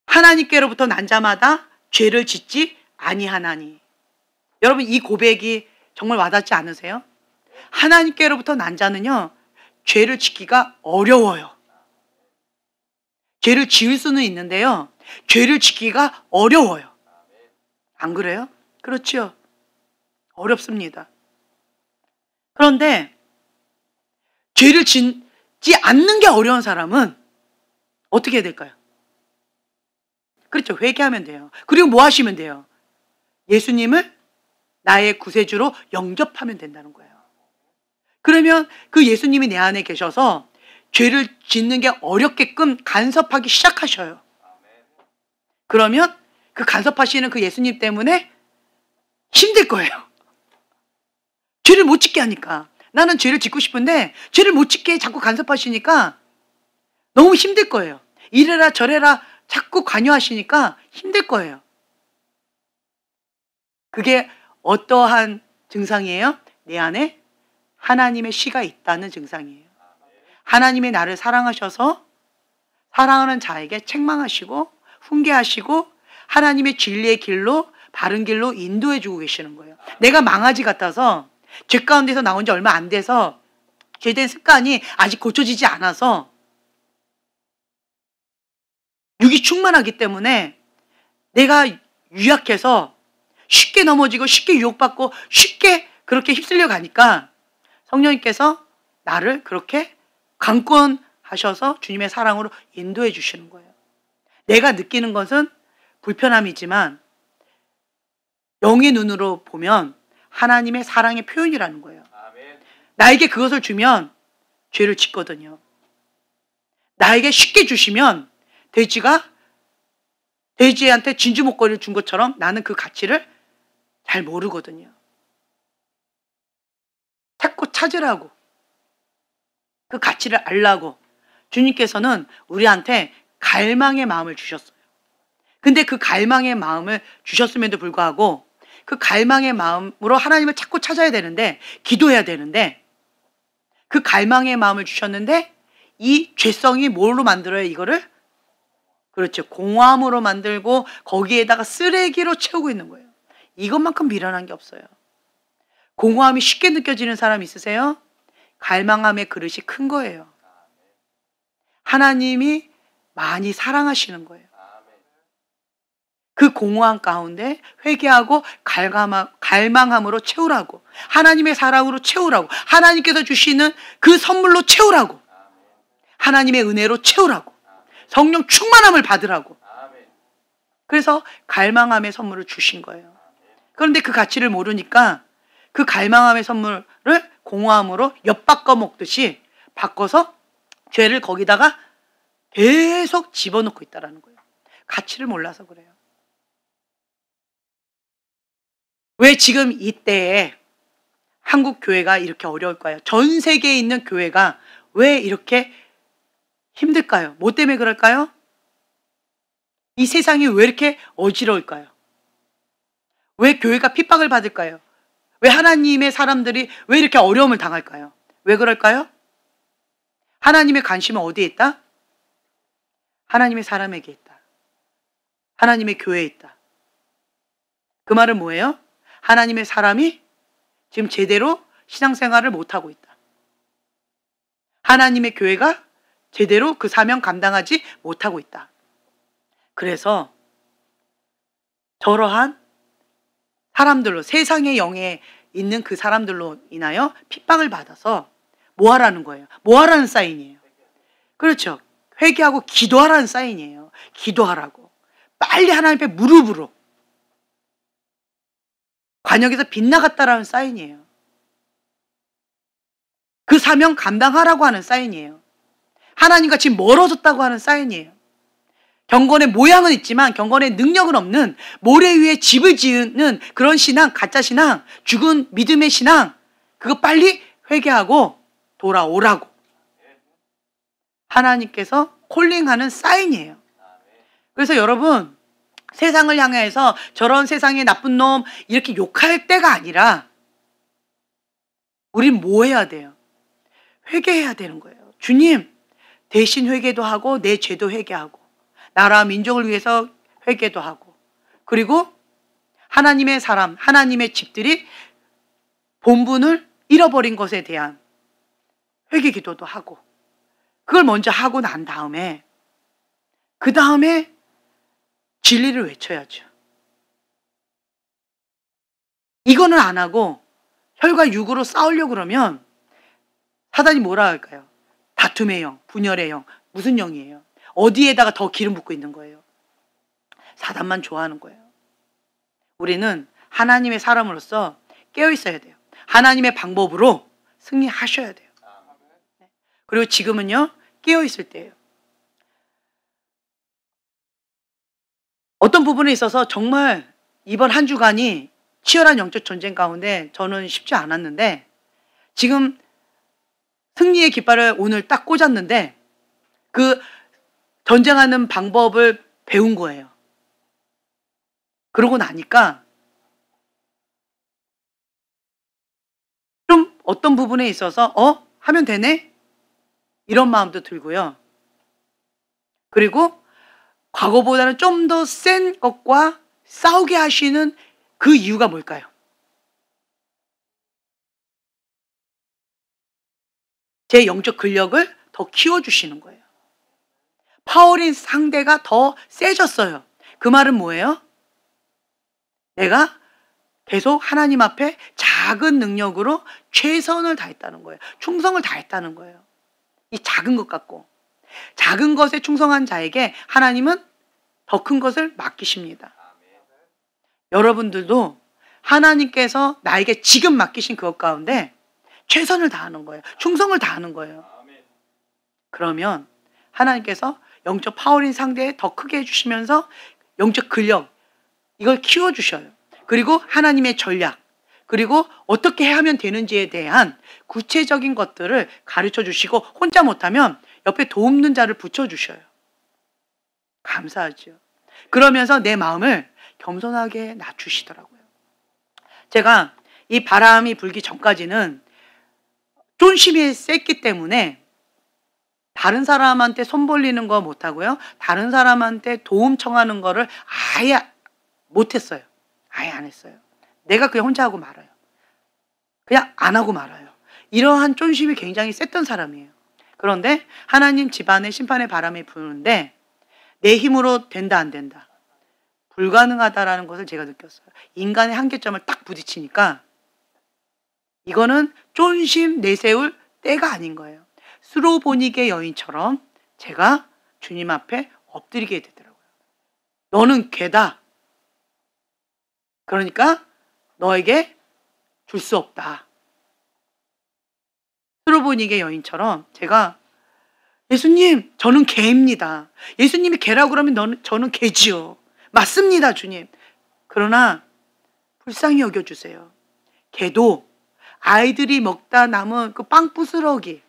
하나님께로부터 난 자마다 죄를 짓지 아니하나니. 여러분, 이 고백이 정말 와닿지 않으세요? 하나님께로부터 난 자는요, 죄를 짓기가 어려워요. 죄를 지을 수는 있는데요, 죄를 짓기가 어려워요. 안 그래요? 그렇죠. 어렵습니다. 그런데 죄를 짓지 않는 게 어려운 사람은 어떻게 해야 될까요? 그렇죠. 회개하면 돼요. 그리고 뭐 하시면 돼요? 예수님을 나의 구세주로 영접하면 된다는 거예요. 그러면 그 예수님이 내 안에 계셔서 죄를 짓는 게 어렵게끔 간섭하기 시작하셔요. 그러면 그 간섭하시는 그 예수님 때문에 힘들 거예요. 죄를 못 짓게 하니까. 나는 죄를 짓고 싶은데 죄를 못 짓게 자꾸 간섭하시니까 너무 힘들 거예요. 이래라 저래라 자꾸 관여하시니까 힘들 거예요. 그게 어떠한 증상이에요? 내 안에 하나님의 씨가 있다는 증상이에요. 하나님이 나를 사랑하셔서 사랑하는 자에게 책망하시고 훈계하시고 하나님의 진리의 길로, 바른 길로 인도해 주고 계시는 거예요. 내가 망아지 같아서 죄 가운데서 나온 지 얼마 안 돼서 죄된 습관이 아직 고쳐지지 않아서 육이 충만하기 때문에 내가 유약해서 쉽게 넘어지고 쉽게 유혹받고 쉽게 그렇게 휩쓸려 가니까 성령님께서 나를 그렇게 강권하셔서 주님의 사랑으로 인도해 주시는 거예요. 내가 느끼는 것은 불편함이지만 영의 눈으로 보면 하나님의 사랑의 표현이라는 거예요. 나에게 그것을 주면 죄를 짓거든요. 나에게 쉽게 주시면 돼지한테 진주 목걸이를 준 것처럼 나는 그 가치를 잘 모르거든요. 자꾸 찾으라고, 그 가치를 알라고 주님께서는 우리한테 갈망의 마음을 주셨어요. 근데 그 갈망의 마음을 주셨음에도 불구하고 그 갈망의 마음으로 하나님을 자꾸 찾아야 되는데, 기도해야 되는데, 그 갈망의 마음을 주셨는데 이 죄성이 뭘로 만들어요? 이거를? 그렇죠. 공허함으로 만들고 거기에다가 쓰레기로 채우고 있는 거예요. 이것만큼 미련한 게 없어요. 공허함이 쉽게 느껴지는 사람 있으세요? 갈망함의 그릇이 큰 거예요. 하나님이 많이 사랑하시는 거예요. 그 공허함 가운데 회개하고 갈망함으로 채우라고, 하나님의 사랑으로 채우라고, 하나님께서 주시는 그 선물로 채우라고, 하나님의 은혜로 채우라고, 성령 충만함을 받으라고. 그래서 갈망함의 선물을 주신 거예요. 그런데 그 가치를 모르니까 그 갈망함의 선물을 공허함으로 엿바꿔 먹듯이 바꿔서 죄를 거기다가 계속 집어넣고 있다는 거예요. 가치를 몰라서 그래요. 왜 지금 이때에 한국 교회가 이렇게 어려울까요? 전 세계에 있는 교회가 왜 이렇게 힘들까요? 뭐 때문에 그럴까요? 이 세상이 왜 이렇게 어지러울까요? 왜 교회가 핍박을 받을까요? 왜 하나님의 사람들이 왜 이렇게 어려움을 당할까요? 왜 그럴까요? 하나님의 관심은 어디에 있다? 하나님의 사람에게 있다. 하나님의 교회에 있다. 그 말은 뭐예요? 하나님의 사람이 지금 제대로 신앙생활을 못하고 있다. 하나님의 교회가 제대로 그 사명 감당하지 못하고 있다. 그래서 저러한 사람들로, 세상의 영에 있는 그 사람들로 인하여 핍박을 받아서 뭐 하라는 거예요? 뭐 하라는 사인이에요? 그렇죠. 회개하고 기도하라는 사인이에요. 기도하라고. 빨리 하나님 앞에 무릎으로. 관역에서 빗나갔다라는 사인이에요. 그 사명 감당하라고 하는 사인이에요. 하나님과 지금 멀어졌다고 하는 사인이에요. 경건의 모양은 있지만 경건의 능력은 없는 모래 위에 집을 지으는 그런 신앙, 가짜 신앙, 죽은 믿음의 신앙, 그거 빨리 회개하고 돌아오라고 하나님께서 콜링하는 사인이에요. 그래서 여러분, 세상을 향해서 저런 세상의 나쁜 놈 이렇게 욕할 때가 아니라 우린 뭐 해야 돼요? 회개해야 되는 거예요. 주님, 대신 회개도 하고 내 죄도 회개하고 나라 민족을 위해서 회개도 하고, 그리고 하나님의 사람, 하나님의 집들이 본분을 잃어버린 것에 대한 회개 기도도 하고, 그걸 먼저 하고 난 다음에 그 다음에 진리를 외쳐야죠. 이거는 안 하고 혈과 육으로 싸우려고 그러면 사단이 뭐라 할까요? 다툼의 영, 분열의 영, 무슨 영이에요? 어디에다가 더 기름 붓고 있는 거예요? 사단만 좋아하는 거예요. 우리는 하나님의 사람으로서 깨어 있어야 돼요. 하나님의 방법으로 승리하셔야 돼요. 그리고 지금은요, 깨어 있을 때예요. 어떤 부분에 있어서 정말 이번 한 주간이 치열한 영적 전쟁 가운데 저는 쉽지 않았는데, 지금 승리의 깃발을 오늘 딱 꽂았는데 그 전쟁하는 방법을 배운 거예요. 그러고 나니까 좀 어떤 부분에 있어서 하면 되네? 이런 마음도 들고요. 그리고 과거보다는 좀 더 센 것과 싸우게 하시는 그 이유가 뭘까요? 제 영적 근력을 더 키워주시는 거예요. 파워린 상대가 더 세졌어요. 그 말은 뭐예요? 내가 계속 하나님 앞에 작은 능력으로 최선을 다했다는 거예요. 충성을 다했다는 거예요. 이 작은 것 같고, 작은 것에 충성한 자에게 하나님은 더 큰 것을 맡기십니다. 여러분들도 하나님께서 나에게 지금 맡기신 그것 가운데 최선을 다하는 거예요. 충성을 다하는 거예요. 그러면 하나님께서 영적 파워린 상대에 더 크게 해주시면서 영적 근력, 이걸 키워주셔요. 그리고 하나님의 전략, 그리고 어떻게 하면 되는지에 대한 구체적인 것들을 가르쳐 주시고, 혼자 못하면 옆에 도움는 자를 붙여주셔요. 감사하죠. 그러면서 내 마음을 겸손하게 낮추시더라고요. 제가 이 바람이 불기 전까지는 쫀심이 셌기 때문에 다른 사람한테 손 벌리는 거 못하고요, 다른 사람한테 도움 청하는 거를 아예 못했어요. 아예 안 했어요. 내가 그냥 혼자 하고 말아요. 그냥 안 하고 말아요. 이러한 쫀심이 굉장히 셌던 사람이에요. 그런데 하나님 집안에 심판의 바람이 부는데 내 힘으로 된다 안 된다. 불가능하다라는 것을 제가 느꼈어요. 인간의 한계점을 딱 부딪히니까 이거는 쫀심 내세울 때가 아닌 거예요. 스로보니게 여인처럼 제가 주님 앞에 엎드리게 되더라고요. 너는 괴다. 그러니까 너에게 줄 수 없다. 스로보니게 여인처럼 제가 예수님, 저는 개입니다. 예수님이 개라고 그러면 저는 개지요. 맞습니다, 주님. 그러나 불쌍히 여겨주세요. 개도 아이들이 먹다 남은 그 빵 부스러기,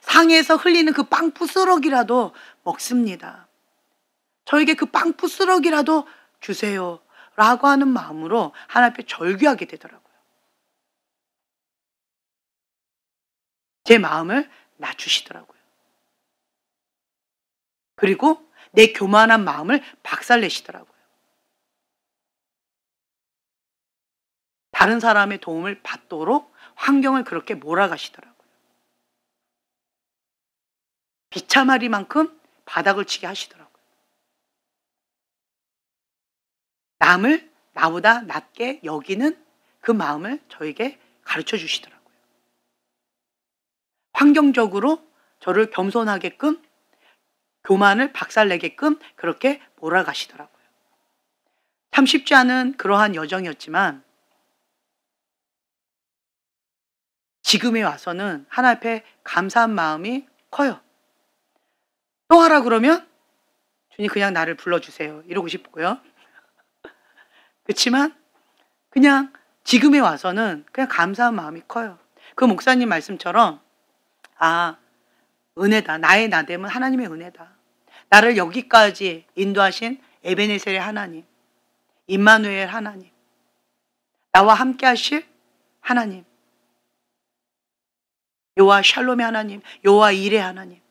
상에서 흘리는 그 빵 부스러기라도 먹습니다. 저에게 그 빵 부스러기라도 주세요. 라고 하는 마음으로 하나님 앞에 절규하게 되더라고요. 제 마음을 낮추시더라고요. 그리고 내 교만한 마음을 박살내시더라고요. 다른 사람의 도움을 받도록 환경을 그렇게 몰아가시더라고요. 비참하리만큼 바닥을 치게 하시더라고요. 남을 나보다 낮게 여기는 그 마음을 저에게 가르쳐 주시더라고요. 환경적으로 저를 겸손하게끔, 교만을 박살내게끔 그렇게 몰아가시더라고요. 참 쉽지 않은 그러한 여정이었지만 지금에 와서는 하나님 앞에 감사한 마음이 커요. 또 하라 그러면 주님 그냥 나를 불러주세요. 이러고 싶고요. 그렇지만 그냥 지금에 와서는 그냥 감사한 마음이 커요. 그 목사님 말씀처럼 은혜다. 나의 나됨은 하나님의 은혜다. 나를 여기까지 인도하신 에베네셀의 하나님, 임마누엘 하나님, 나와 함께 하실 하나님, 여호와 샬롬의 하나님, 여호와 일의 하나님,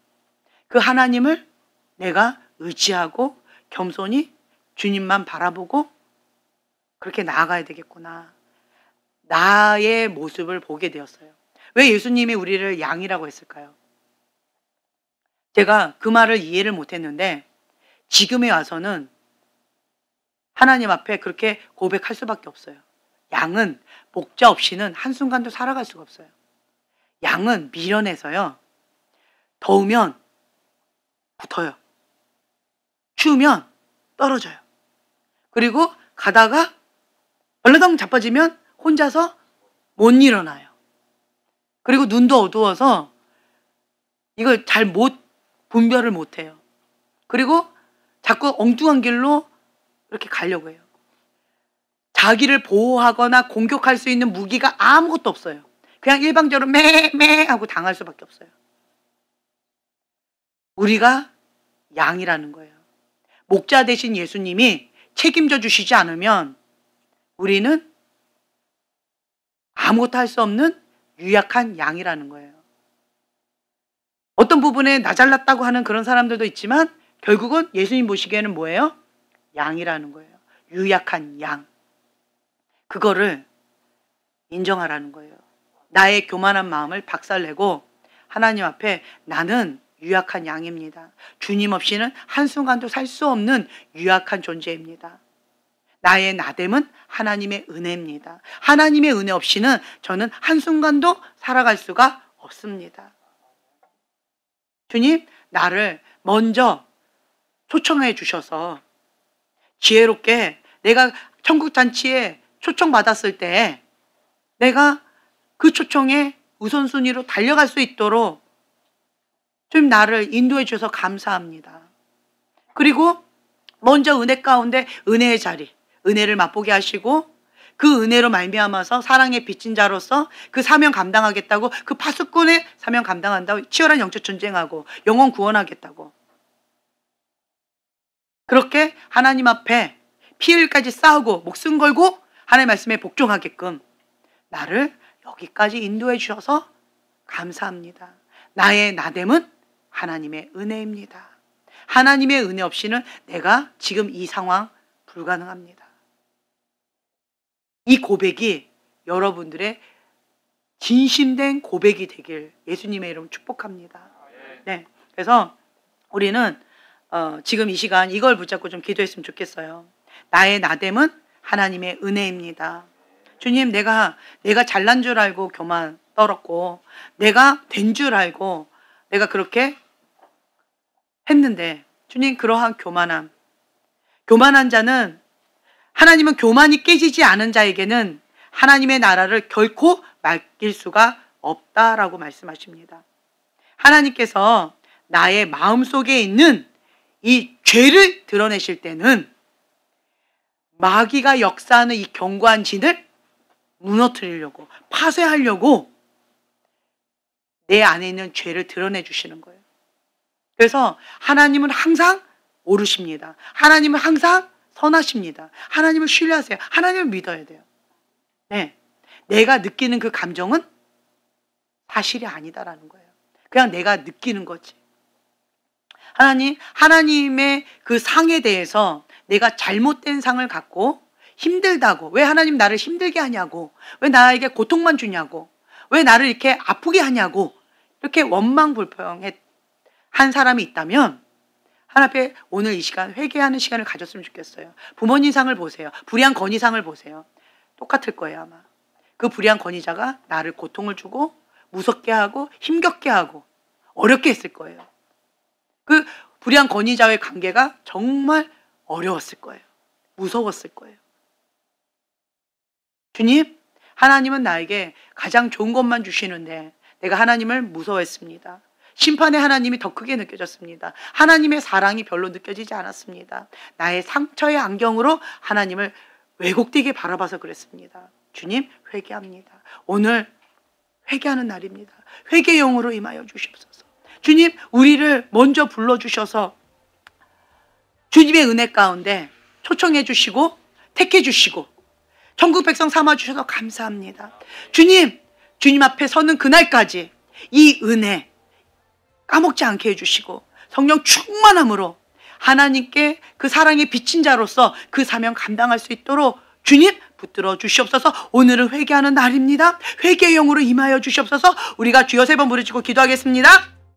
그 하나님을 내가 의지하고 겸손히 주님만 바라보고 그렇게 나아가야 되겠구나. 나의 모습을 보게 되었어요. 왜 예수님이 우리를 양이라고 했을까요? 제가 그 말을 이해를 못했는데 지금에 와서는 하나님 앞에 그렇게 고백할 수밖에 없어요. 양은 목자 없이는 한순간도 살아갈 수가 없어요. 양은 미련해서요. 더우면 붙어요. 추우면 떨어져요. 그리고 가다가 얼레덩 자빠지면 혼자서 못 일어나요. 그리고 눈도 어두워서 이걸 잘 분별을 못 해요. 그리고 자꾸 엉뚱한 길로 이렇게 가려고 해요. 자기를 보호하거나 공격할 수 있는 무기가 아무것도 없어요. 그냥 일방적으로 매매 하고 당할 수밖에 없어요. 우리가 양이라는 거예요. 목자 대신 예수님이 책임져 주시지 않으면 우리는 아무것도 할 수 없는 유약한 양이라는 거예요. 어떤 부분에 나 잘났다고 하는 그런 사람들도 있지만 결국은 예수님 보시기에는 뭐예요? 양이라는 거예요. 유약한 양. 그거를 인정하라는 거예요. 나의 교만한 마음을 박살내고 하나님 앞에 나는 유약한 양입니다. 주님 없이는 한순간도 살 수 없는 유약한 존재입니다. 나의 나됨은 하나님의 은혜입니다. 하나님의 은혜 없이는 저는 한순간도 살아갈 수가 없습니다. 주님, 나를 먼저 초청해 주셔서 지혜롭게 내가 천국잔치에 초청받았을 때 내가 그 초청에 우선순위로 달려갈 수 있도록 좀 나를 인도해 주셔서 감사합니다. 그리고 먼저 은혜 가운데 은혜의 자리, 은혜를 맛보게 하시고 그 은혜로 말미암아서 사랑의 빚진 자로서 그 사명 감당하겠다고, 그 파수꾼의 사명 감당한다고, 치열한 영적 전쟁하고 영혼 구원하겠다고 그렇게 하나님 앞에 피 흘까지 싸우고 목숨 걸고 하나님의 말씀에 복종하게끔 나를 여기까지 인도해 주셔서 감사합니다. 나의 나됨은 하나님의 은혜입니다. 하나님의 은혜 없이는 내가 지금 이 상황 불가능합니다. 이 고백이 여러분들의 진심된 고백이 되길 예수님의 이름 축복합니다. 네, 그래서 우리는 지금 이 시간 이걸 붙잡고 좀 기도했으면 좋겠어요. 나의 나됨은 하나님의 은혜입니다. 주님, 내가 잘난 줄 알고 교만 떨었고, 내가 된 줄 알고 내가 그렇게 했는데, 주님, 그러한 교만한 자는, 하나님은 교만이 깨지지 않은 자에게는 하나님의 나라를 결코 맡길 수가 없다라고 말씀하십니다. 하나님께서 나의 마음속에 있는 이 죄를 드러내실 때는 마귀가 역사하는 이 견고한 진을 무너뜨리려고, 파쇄하려고 내 안에 있는 죄를 드러내 주시는 거예요. 그래서 하나님은 항상 옳으십니다. 하나님은 항상 선하십니다. 하나님을 신뢰하세요. 하나님을 믿어야 돼요. 네, 내가 느끼는 그 감정은 사실이 아니다라는 거예요. 그냥 내가 느끼는 거지. 하나님의 그 상에 대해서 내가 잘못된 상을 갖고 힘들다고, 왜 하나님 나를 힘들게 하냐고, 왜 나에게 고통만 주냐고, 왜 나를 이렇게 아프게 하냐고, 이렇게 원망불평한 사람이 있다면 하나님 앞에 오늘 이 시간 회개하는 시간을 가졌으면 좋겠어요. 부모님 상을 보세요. 불의한 건의상을 보세요. 똑같을 거예요. 아마 그 불의한 건의자가 나를 고통을 주고 무섭게 하고 힘겹게 하고 어렵게 했을 거예요. 그 불의한 건의자와의 관계가 정말 어려웠을 거예요. 무서웠을 거예요. 주님, 하나님은 나에게 가장 좋은 것만 주시는데 내가 하나님을 무서워했습니다. 심판의 하나님이 더 크게 느껴졌습니다. 하나님의 사랑이 별로 느껴지지 않았습니다. 나의 상처의 안경으로 하나님을 왜곡되게 바라봐서 그랬습니다. 주님, 회개합니다. 오늘 회개하는 날입니다. 회개 영으로 임하여 주시옵소서. 주님, 우리를 먼저 불러주셔서 주님의 은혜 가운데 초청해 주시고 택해 주시고 천국 백성 삼아 주셔서 감사합니다. 주님 앞에 서는 그날까지 이 은혜 까먹지 않게 해주시고 성령 충만함으로 하나님께 그 사랑의 빚진 자로서 그 사명 감당할 수 있도록 주님 붙들어 주시옵소서. 오늘은 회개하는 날입니다. 회개의 영으로 임하여 주시옵소서. 우리가 주여 3번 부르짖고 기도하겠습니다.